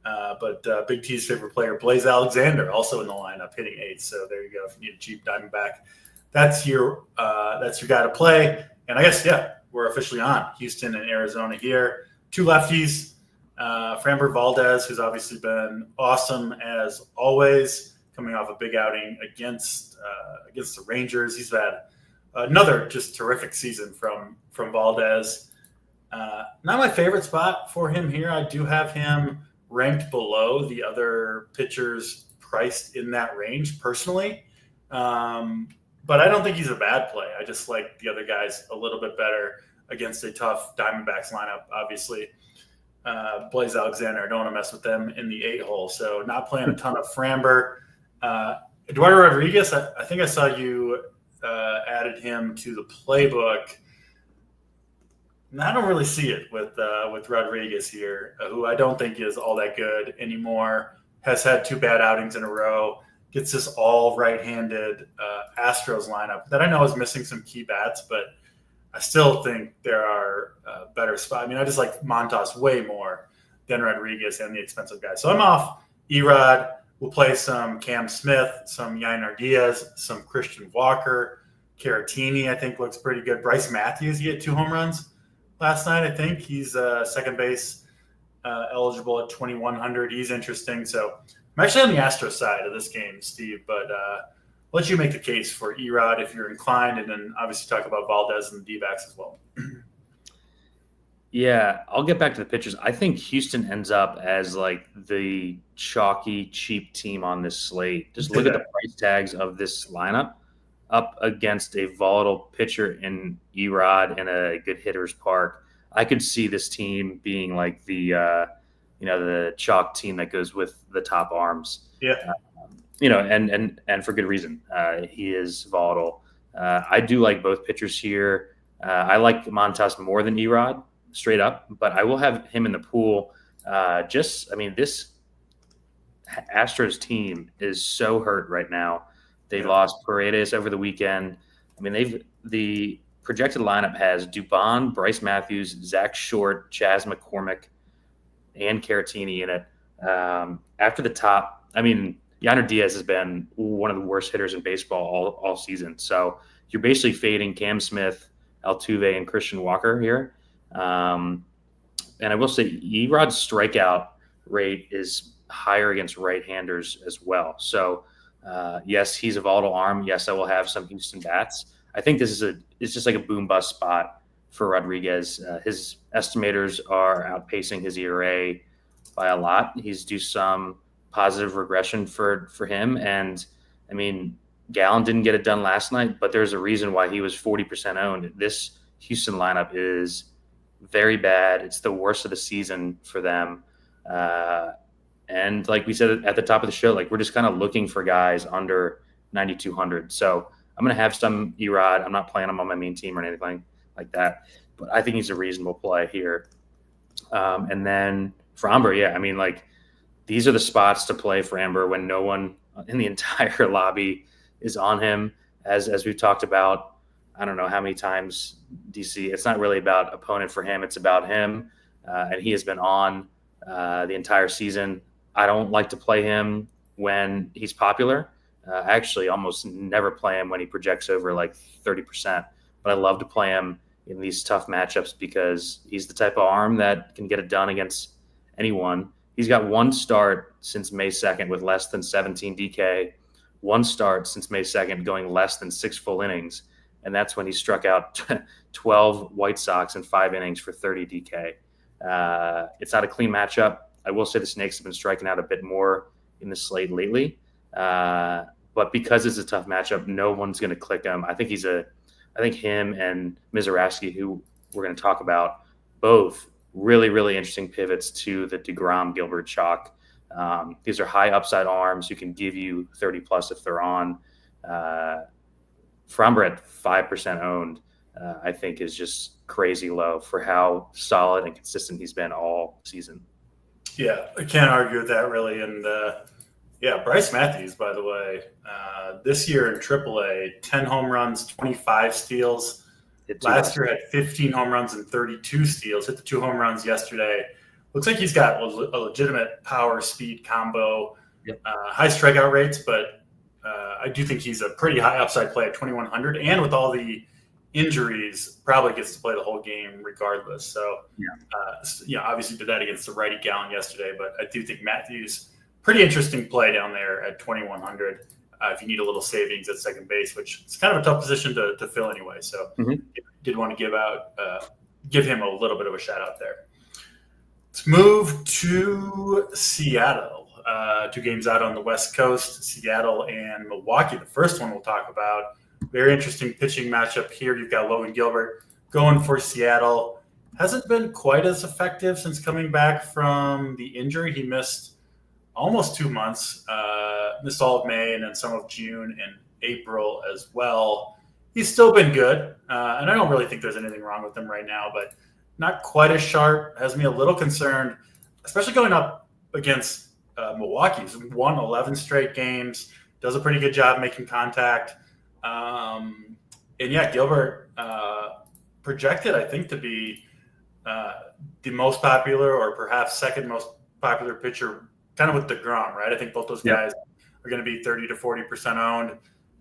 But Big T's favorite player, Blaze Alexander, also in the lineup, hitting 8th. So there you go. If you need a cheap Diamondback, that's your guy to play. And I guess we're officially on Houston and Arizona here. 2 lefties. Framber Valdez, who's obviously been awesome as always, coming off a big outing against the Rangers. He's had another just terrific season from Valdez. Not my favorite spot for him here. I do have him ranked below the other pitchers priced in that range personally. but I don't think he's a bad play. I just like the other guys a little bit better against a tough Diamondbacks lineup, obviously. Blaze Alexander, I don't want to mess with them in the 8-hole. So not playing a ton of Framber. Eduardo Rodriguez, I think I saw you added him to the playbook. And I don't really see it with Rodriguez here, who I don't think is all that good anymore. Has had 2 bad outings in a row. Gets this all right-handed Astros lineup that I know is missing some key bats, but I still think there are better spots. I mean, I just like Montas way more than Rodriguez and the expensive guys. So I'm off Erod. We'll play some Cam Smith, some Yainer Diaz, some Christian Walker. Caratini, I think, looks pretty good. Bryce Matthews, he had 2 home runs last night, I think. He's second base eligible at 2,100. He's interesting. So I'm actually on the Astros side of this game, Steve, but I'll let you make the case for Erod if you're inclined, and then obviously talk about Valdez and the D-backs as well. Yeah, I'll get back to the pitchers. I think Houston ends up as like the chalky, cheap team on this slate. Just look at the price tags of this lineup up against a volatile pitcher in Erod in a good hitter's park. I could see this team being like the chalk team that goes with the top arms. Yeah. And for good reason. He is volatile. I do like both pitchers here. I like Montas more than Erod, straight up, but I will have him in the pool. This Astros team is so hurt right now. They lost Paredes over the weekend. I mean, the projected lineup has Dubon, Bryce Matthews, Zach Short, Chas McCormick, and Caratini in it. After the top, I mean, Yainer Diaz has been one of the worst hitters in baseball all season. So you're basically fading Cam Smith, Altuve, and Christian Walker here. And I will say Erod's strikeout rate is higher against right-handers as well. So yes, he's a volatile arm. Yes, I will have some Houston bats. I think it's just like a boom bust spot for Rodriguez. His estimators are outpacing his ERA by a lot. He's due some positive regression for him. And I mean, Gallen didn't get it done last night, but there's a reason why he was 40% owned. This Houston lineup is very bad. It's the worst of the season for them. And like we said at the top of the show, like we're just kind of looking for guys under 9,200. So I'm going to have some Erod. I'm not playing him on my main team or anything like that, but I think he's a reasonable play here. And then Framber, yeah, I mean, like these are the spots to play Framber when no one in the entire lobby is on him. As we've talked about, I don't know how many times, DC, it's not really about opponent for him. It's about him. And he has been on the entire season. I don't like to play him when he's popular. I actually almost never play him when he projects over like 30%. But I love to play him in these tough matchups because he's the type of arm that can get it done against anyone. He's got one start since May 2nd with less than 17 DK, one start since May 2nd going less than 6 full innings. And that's when he struck out 12 White Sox in 5 innings for 30 DK. It's not a clean matchup. I will say the Snakes have been striking out a bit more in the slate lately. But because it's a tough matchup, no one's going to click him. I think him and Mizorowski, who we're going to talk about, both really, really interesting pivots to the DeGrom Gilbert chalk. These are high upside arms who can give you 30 plus if they're on. Framber at 5% owned, I think is just crazy low for how solid and consistent he's been all season. Yeah, I can't argue with that really. And Bryce Matthews, by the way, this year in AAA, 10 home runs, 25 steals. Last year had 15 home runs and 32 steals. Hit the 2 home runs yesterday. Looks like he's got a legitimate power speed combo. Yep. High strikeout rates, but I do think he's a pretty high upside play at 2,100. And with all the injuries, probably gets to play the whole game regardless. So, obviously did that against the righty Gallen yesterday, but I do think Matthews, pretty interesting play down there at 2,100 if you need a little savings at second base, which is kind of a tough position to fill anyway. So did want to give him a little bit of a shout out there. Let's move to Seattle. 2 games out on the West Coast, Seattle and Milwaukee. The first one we'll talk about, Very interesting pitching matchup here. You've got Logan Gilbert going for Seattle. Hasn't been quite as effective since coming back from the injury. He missed almost 2 months, missed all of May and then some of June and April as well. He's still been good, and I don't really think there's anything wrong with him right now, but not quite as sharp. Has me a little concerned, especially going up against Milwaukee. He's won 11 straight games, does a pretty good job making contact. And yeah, Gilbert projected, I think, to be the most popular or perhaps second most popular pitcher, kind of with DeGrom, right? I think both those guys are going to be 30 to 40% owned.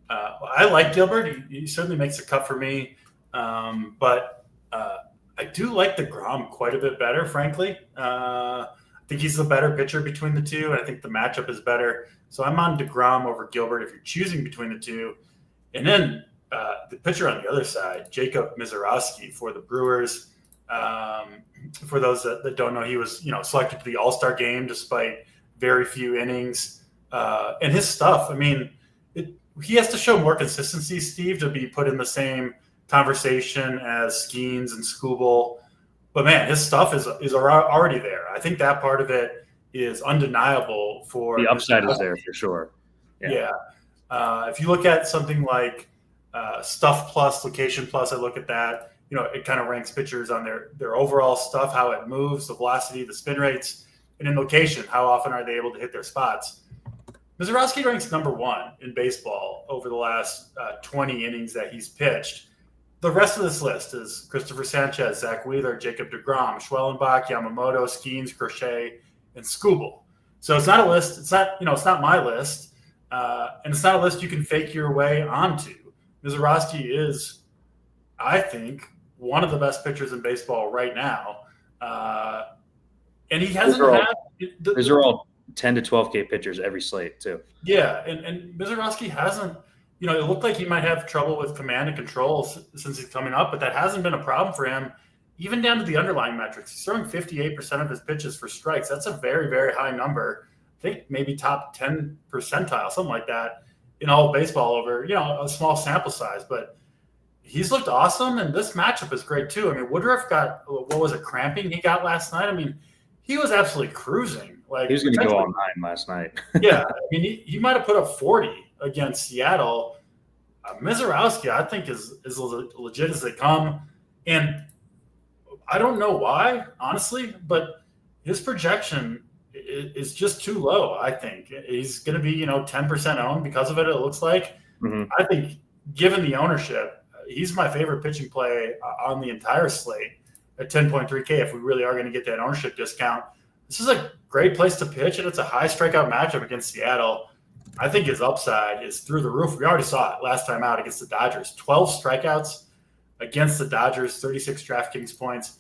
I like Gilbert. He certainly makes a cut for me. But I do like DeGrom quite a bit better, frankly. I think he's the better pitcher between the two, and I think the matchup is better. So I'm on DeGrom over Gilbert if you're choosing between the two. And then the pitcher on the other side, Jacob Misiorowski for the Brewers. For those that don't know, he was selected to the All-Star game despite very few innings. And his stuff, I mean, he has to show more consistency, Steve, to be put in the same conversation as Skeens and Skubal. But man, his stuff is already there. I think that part of it is undeniable. For the upside is there for sure. Yeah. If you look at something like Stuff Plus, Location Plus, I look at that. It kind of ranks pitchers on their overall stuff, how it moves, the velocity, the spin rates, and in location, how often are they able to hit their spots. Misiorowski ranks number 1 in baseball over the last 20 innings that he's pitched. The rest of this list is Christopher Sanchez, Zach Wheeler, Jacob deGrom, Schwellenbach, Yamamoto, Skeens, Crochet, and Skubal. So it's not a list. It's not my list. And it's not a list you can fake your way onto. Misiorowski is, I think, one of the best pitchers in baseball right now. And he hasn't those are all 10 to 12K pitchers every slate too. Yeah, and Misiorowski hasn't, it looked like he might have trouble with command and control since he's coming up, but that hasn't been a problem for him, even down to the underlying metrics. He's throwing 58% of his pitches for strikes. That's a very, very high number. I think maybe top 10 percentile, something like that, in all of baseball over, a small sample size. But he's looked awesome, and this matchup is great too. I mean, Woodruff got, what was it, cramping he got last night? I mean, he was absolutely cruising. Like, he was going to go all 9 last night. Yeah, I mean, he might have put up 40 against Seattle. Misiorowski, I think, is as legit as they come. And I don't know why, honestly, but his projection is just too low, I think. He's going to be, 10% owned because of it, it looks like. Mm-hmm. I think, given the ownership, he's my favorite pitching play on the entire slate at 10.3K if we really are going to get that ownership discount. This is a great place to pitch, and it's a high strikeout matchup against Seattle. I think his upside is through the roof. We already saw it last time out against the Dodgers. 12 strikeouts against the Dodgers, 36 DraftKings points.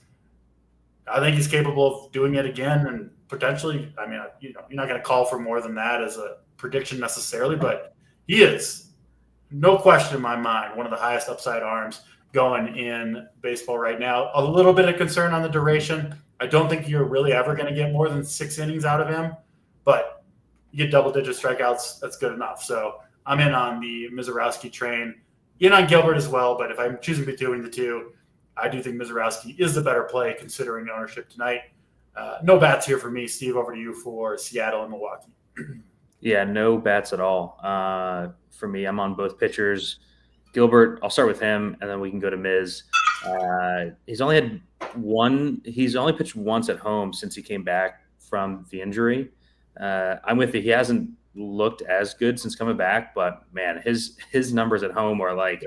I think he's capable of doing it again, and potentially, I mean, you're not going to call for more than that as a prediction necessarily, but he is, no question in my mind, one of the highest upside arms going in baseball right now. A little bit of concern on the duration. I don't think you're really ever going to get more than 6 innings out of him, but you get double-digit strikeouts, that's good enough. So I'm in on the Misiorowski train, in on Gilbert as well, but if I'm choosing between the two, I do think Misiorowski is the better play considering ownership tonight. No bats here for me. Steve, over to you for Seattle and Milwaukee. Yeah, no bats at all. For me, I'm on both pitchers. Gilbert, I'll start with him, and then we can go to Miz. He's only pitched once at home since he came back from the injury. I'm with you. He hasn't looked as good since coming back, but man, his numbers at home are like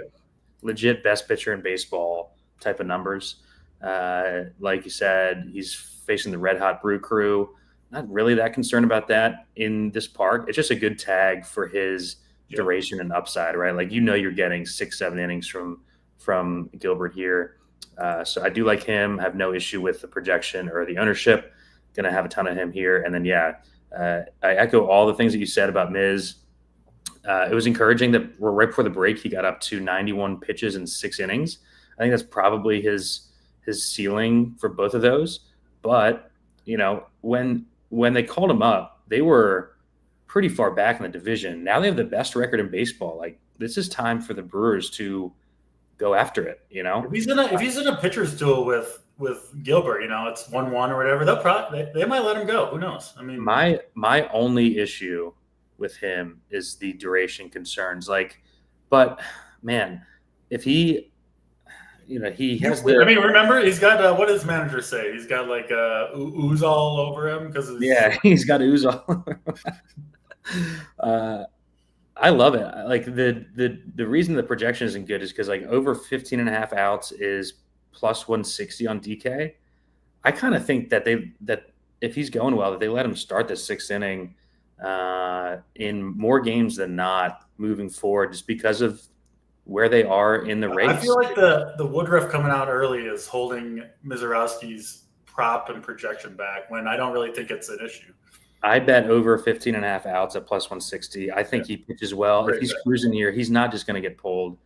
legit best pitcher in baseball type of numbers. Like you said, he's facing the Red Hot Brew Crew. Not really that concerned about that in this park. It's just a good tag for his duration and upside, right? Like, you're getting 6-7 innings from Gilbert here. So I do like him. Have no issue with the projection or the ownership. Going to have a ton of him here. And then, I echo all the things that you said about Miz. It was encouraging that right before the break, he got up to 91 pitches in 6 innings. I think that's probably his ceiling for both of those. But, when they called him up, they were pretty far back in the division. Now they have the best record in baseball, like this is time for the Brewers to go after it. If he's in a pitcher's duel with Gilbert, it's 1-1 or whatever, they might let him go. Who knows? I mean, my only issue with him is the duration concerns. But man, if he has the. I mean, remember he's got what does his manager say? He's got like ooze all over him because he's got ooze all over him. I love it. Like the reason the projection isn't good is because like over 15 and a half outs is plus 160 on DK. I kind of think that if he's going well, that they let him start the sixth inning in more games than not moving forward, just because of where they are in the race. I feel like the Woodruff coming out early is holding Mizorowski's prop and projection back when I don't really think it's an issue. I bet over 15 and a half outs at plus 160. I think he pitches well. If he's cruising here, he's not just going to get pulled.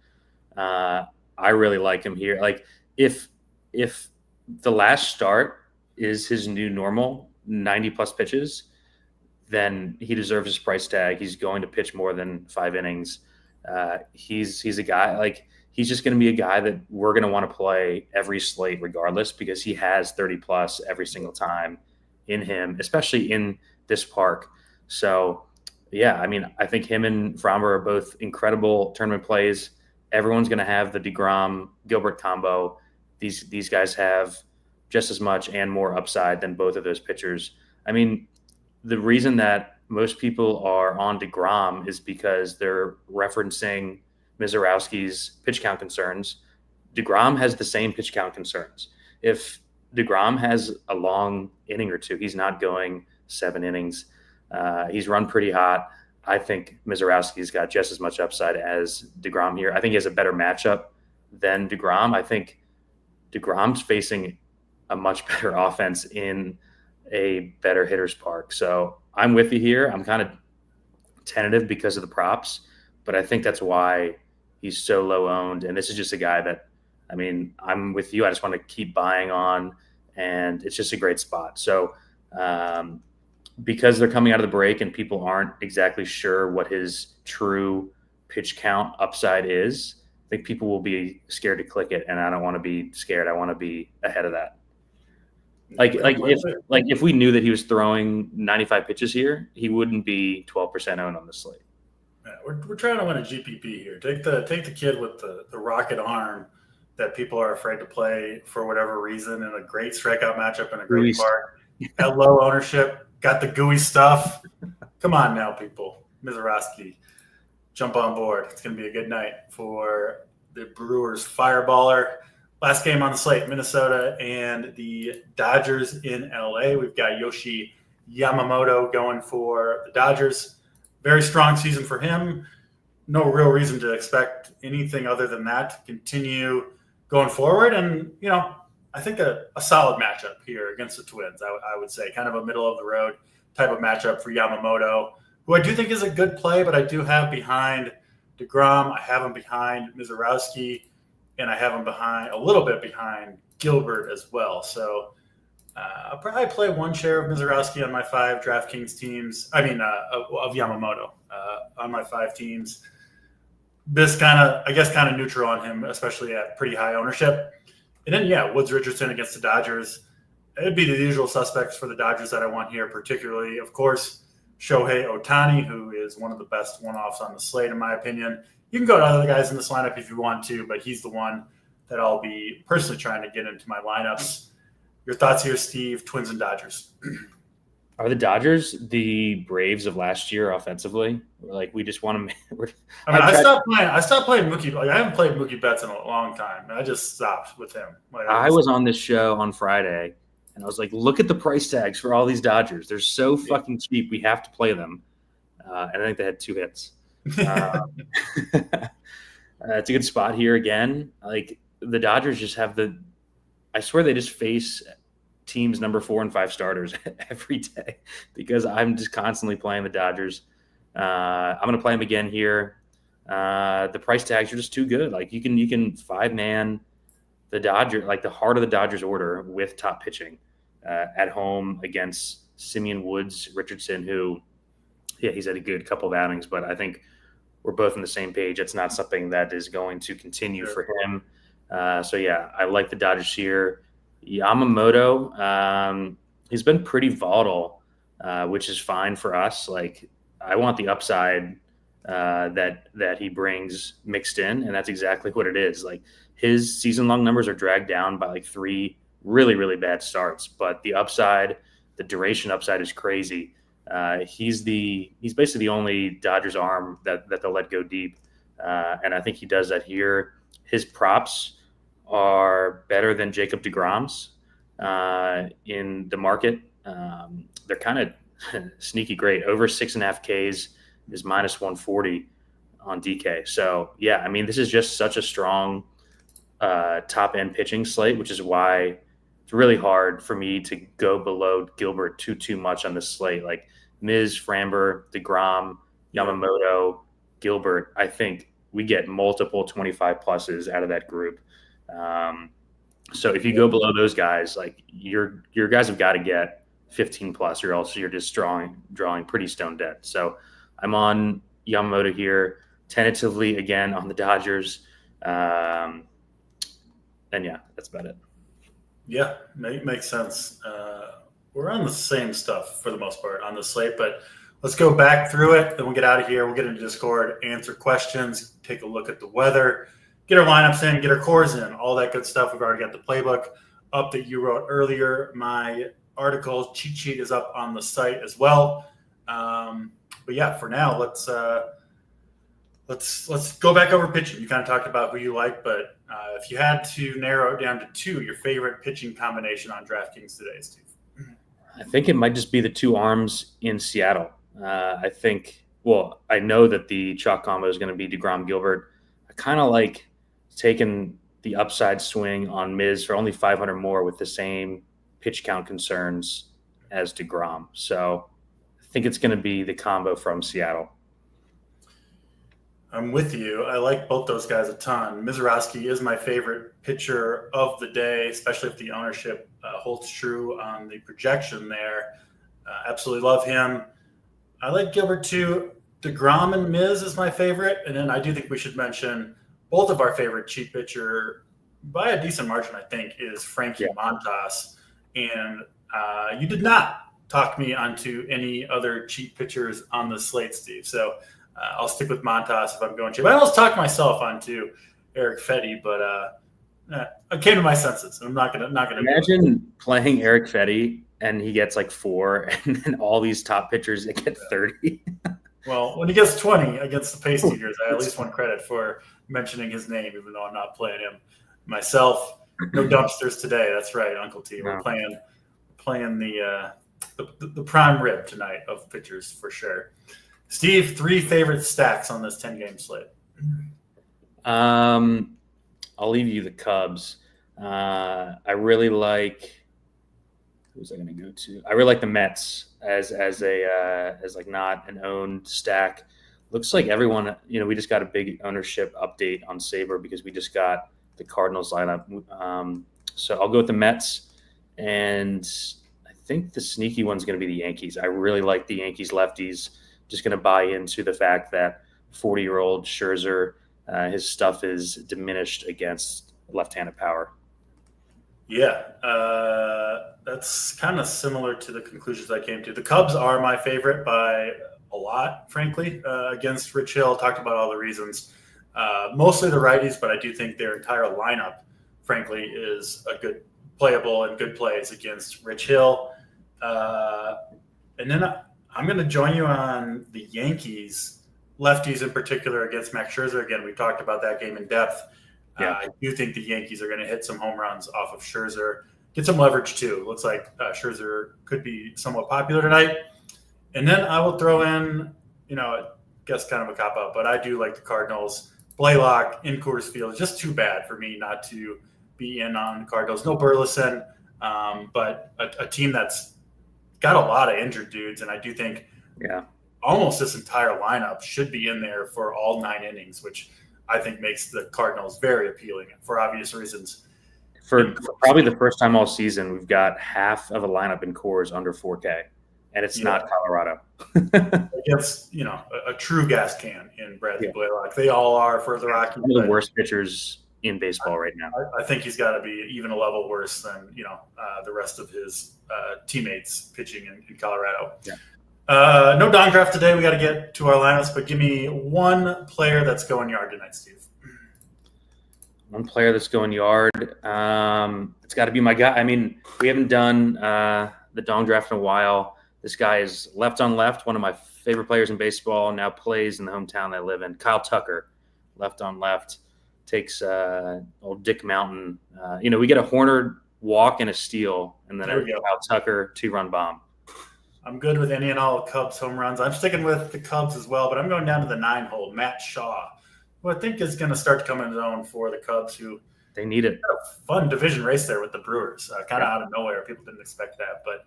I really like him here. Like if the last start is his new normal, 90 plus pitches, then he deserves his price tag. He's going to pitch more than 5 innings. He's a guy, like, he's just going to be a guy that we're going to want to play every slate regardless, because he has 30 plus every single time in him, especially in this park. So yeah, I mean, I think him and Framber are both incredible tournament plays. Everyone's going to have the DeGrom Gilbert combo. These guys have just as much and more upside than both of those pitchers. I mean, the reason that most people are on DeGrom is because they're referencing Mizorowski's pitch count concerns. DeGrom has the same pitch count concerns. If DeGrom has a long inning or two, he's not going 7 innings. He's run pretty hot. I think Mizorowski's got just as much upside as DeGrom here. I think he has a better matchup than DeGrom. I think DeGrom's facing a much better offense in a better hitter's park. So I'm with you here. I'm kind of tentative because of the props, but I think that's why he's so low owned. And this is just a guy that, I mean, I'm with you. I just want to keep buying on, and it's just a great spot. So because they're coming out of the break and people aren't exactly sure what his true pitch count upside is, I think people will be scared to click it, and I don't want to be scared. I want to be ahead of that. If we knew that he was throwing 95 pitches here, he wouldn't be 12% owned on the slate. Yeah, we're trying to win a GPP here. Take the kid with the rocket arm that people are afraid to play for whatever reason, in a great strikeout matchup in a great park. At low ownership, got the gooey stuff. Come on now, people. Mizorowski, jump on board. It's going to be a good night for the Brewers fireballer. Last game on the slate, Minnesota and the Dodgers in LA. We've got Yoshi Yamamoto going for the Dodgers. Very strong season for him. No real reason to expect anything other than that to continue going forward. And, I think a solid matchup here against the Twins, I would say. Kind of a middle-of-the-road type of matchup for Yamamoto, who I do think is a good play, but I do have behind DeGrom. I have him behind Mizorowski, and I have him a little bit behind Gilbert as well. So I'll probably play one share of Mizorowski on my 5 DraftKings teams. of Yamamoto on my 5 teams. This kind of neutral on him, especially at pretty high ownership. And then, Woods Richardson against the Dodgers. It'd be the usual suspects for the Dodgers that I want here, particularly, of course, Shohei Ohtani, who is one of the best one-offs on the slate, in my opinion. You can go to other guys in this lineup if you want to, but he's the one that I'll be personally trying to get into my lineups. Your thoughts here, Steve? Twins and Dodgers. Are the Dodgers the Braves of last year offensively? We just want to. I stopped playing Mookie. I haven't played Mookie Betts in a long time. I just stopped with him. I was on this show on Friday, and I was like, "Look at the price tags for all these Dodgers. They're so fucking cheap. We have to play them." And I think they had 2 hits. It's a good spot here again. Like, the Dodgers just have I swear they just face teams number 4 and 5 starters every day, because I'm just constantly playing the Dodgers. I'm going to play them again here. The price tags are just too good. Like, you can 5-man the Dodgers, like the heart of the Dodgers order with top pitching at home against Simeon, Woods, Richardson, who, he's had a good couple of outings, but I think we're both on the same page. It's not something that is going to continue for him. So yeah, I like the Dodgers here. Yamamoto, he's been pretty volatile, which is fine for us. Like, I want the upside that he brings mixed in, and that's exactly what it is. Like, his season-long numbers are dragged down by like 3 really, really bad starts, but the upside, the duration upside, is crazy. He's basically the only Dodgers arm that they'll let go deep, and I think he does that here. His props are better than Jacob deGrom's in the market. They're kind of sneaky great. Over 6.5 Ks is -140 on DK. So yeah, I mean, this is just such a strong top end pitching slate, which is why it's really hard for me to go below Gilbert too much on this slate. Like Miz, Framber, deGrom, Yamamoto, Gilbert, I think we get multiple 25 pluses out of that group. So if you go below those guys, like your guys have got to get 15 plus, or else you're just drawing pretty stone dead. So I'm on Yamamoto here, tentatively again on the Dodgers. And yeah, that's about it. Yeah, makes sense. We're on the same stuff for the most part on the slate, but let's go back through it. Then we'll get out of here. We'll get into Discord, answer questions, take a look at the weather, get our lineups in, get our cores in, all that good stuff. We've already got the playbook up that you wrote earlier. My article cheat sheet is up on the site as well. But yeah, for now, let's go back over pitching. You kind of talked about who you like, but if you had to narrow it down to 2, your favorite pitching combination on DraftKings today, Steve? I think it might just be the 2 arms in Seattle. I know that the chalk combo is going to be deGrom Gilbert. I kind of like taking the upside swing on Miz for only 500 more with the same pitch count concerns as deGrom. So I think it's going to be the combo from Seattle. I'm with you. I like both those guys a ton. Mizorowski is my favorite pitcher of the day, especially if the ownership holds true on the projection there. Absolutely love him. I like Gilbert too. deGrom and Miz is my favorite. And then I do think we should mention both of our favorite cheap pitcher by a decent margin, I think, is Frankie Montas. And you did not talk me onto any other cheap pitchers on the slate, Steve. So I'll stick with Montas if I'm going cheap. I almost talked myself onto Eric Fetty, but I came to my senses. I'm not gonna imagine playing Eric Fetty and he gets like 4, and then all these top pitchers that get 30. Well, when he gets 20 against the Pace Eaters, I at least want credit for mentioning his name, even though I'm not playing him myself. No dumpsters today. That's right, Uncle T. We're playing the prime rib tonight of pitchers for sure. Steve, 3 favorite stacks on this 10-game slate. I'll leave you the Cubs. I really like. Who's I going to go to? I really like the Mets as like not an owned stack. Looks like everyone. We just got a big ownership update on Saber because we just got the Cardinals lineup. So I'll go with the Mets, and I think the sneaky one's going to be the Yankees. I really like the Yankees lefties. Just going to buy into the fact that 40-year-old Scherzer, his stuff is diminished against left-handed power. Yeah, that's kind of similar to the conclusions I came to. The Cubs are my favorite by a lot, frankly, against Rich Hill. Talked about all the reasons. Mostly the righties, but I do think their entire lineup, frankly, is a good playable and good plays against Rich Hill. And then I'm going to join you on the Yankees, lefties in particular, against Max Scherzer. Again, we talked about that game in depth. Yeah. I do think the Yankees are going to hit some home runs off of Scherzer, get some leverage too. Looks like Scherzer could be somewhat popular tonight. And then I will throw in, I guess kind of a cop-out, but I do like the Cardinals. Blaylock in Coors Field is just too bad for me not to be in on Cardinals. No Burleson, but a team that's got a lot of injured dudes, and I do think almost this entire lineup should be in there for all 9 innings, which I think makes the Cardinals very appealing for obvious reasons. For probably the first time all season, we've got half of a lineup in Coors under 4K, and it's not Colorado. Against, a true gas can in Bradley Blaylock. They all are for the Rockies. One of the worst pitchers in baseball right now. I think he's got to be even a level worse than, the rest of his teammates pitching in Colorado. Yeah. No Don draft today. We got to get to our lineups, but give me one player that's going yard tonight, Steve. One player that's going yard. It's got to be my guy. I mean, we haven't done the Dong draft in a while. This guy is left on left, one of my favorite players in baseball, now plays in the hometown I live in. Kyle Tucker, left on left, takes old Dick Mountain. We get a Horner walk and a steal, and then a Kyle Tucker 2-run bomb. I'm good with any and all Cubs home runs. I'm sticking with the Cubs as well, but I'm going down to the 9-hole, Matt Shaw, who I think is going to start to come into his own for the Cubs, who they need it. A fun division race there with the Brewers, kind of out of nowhere. People didn't expect that, but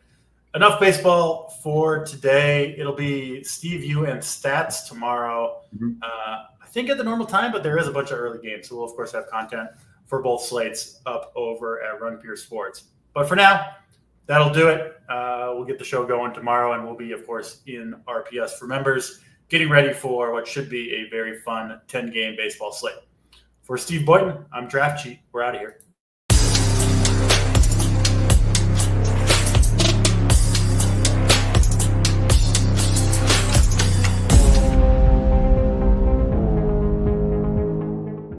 enough baseball for today. It'll be Steve, you, and stats tomorrow. I think at the normal time, but there is a bunch of early games, so we'll of course have content for both slates up over at Run Pure Sports. But for now, that'll do it. We'll get the show going tomorrow, and we'll be, of course, in RPS for members, getting ready for what should be a very fun 10-game baseball slate. For Steve Boynton, I'm Draft Cheat. We're out of here.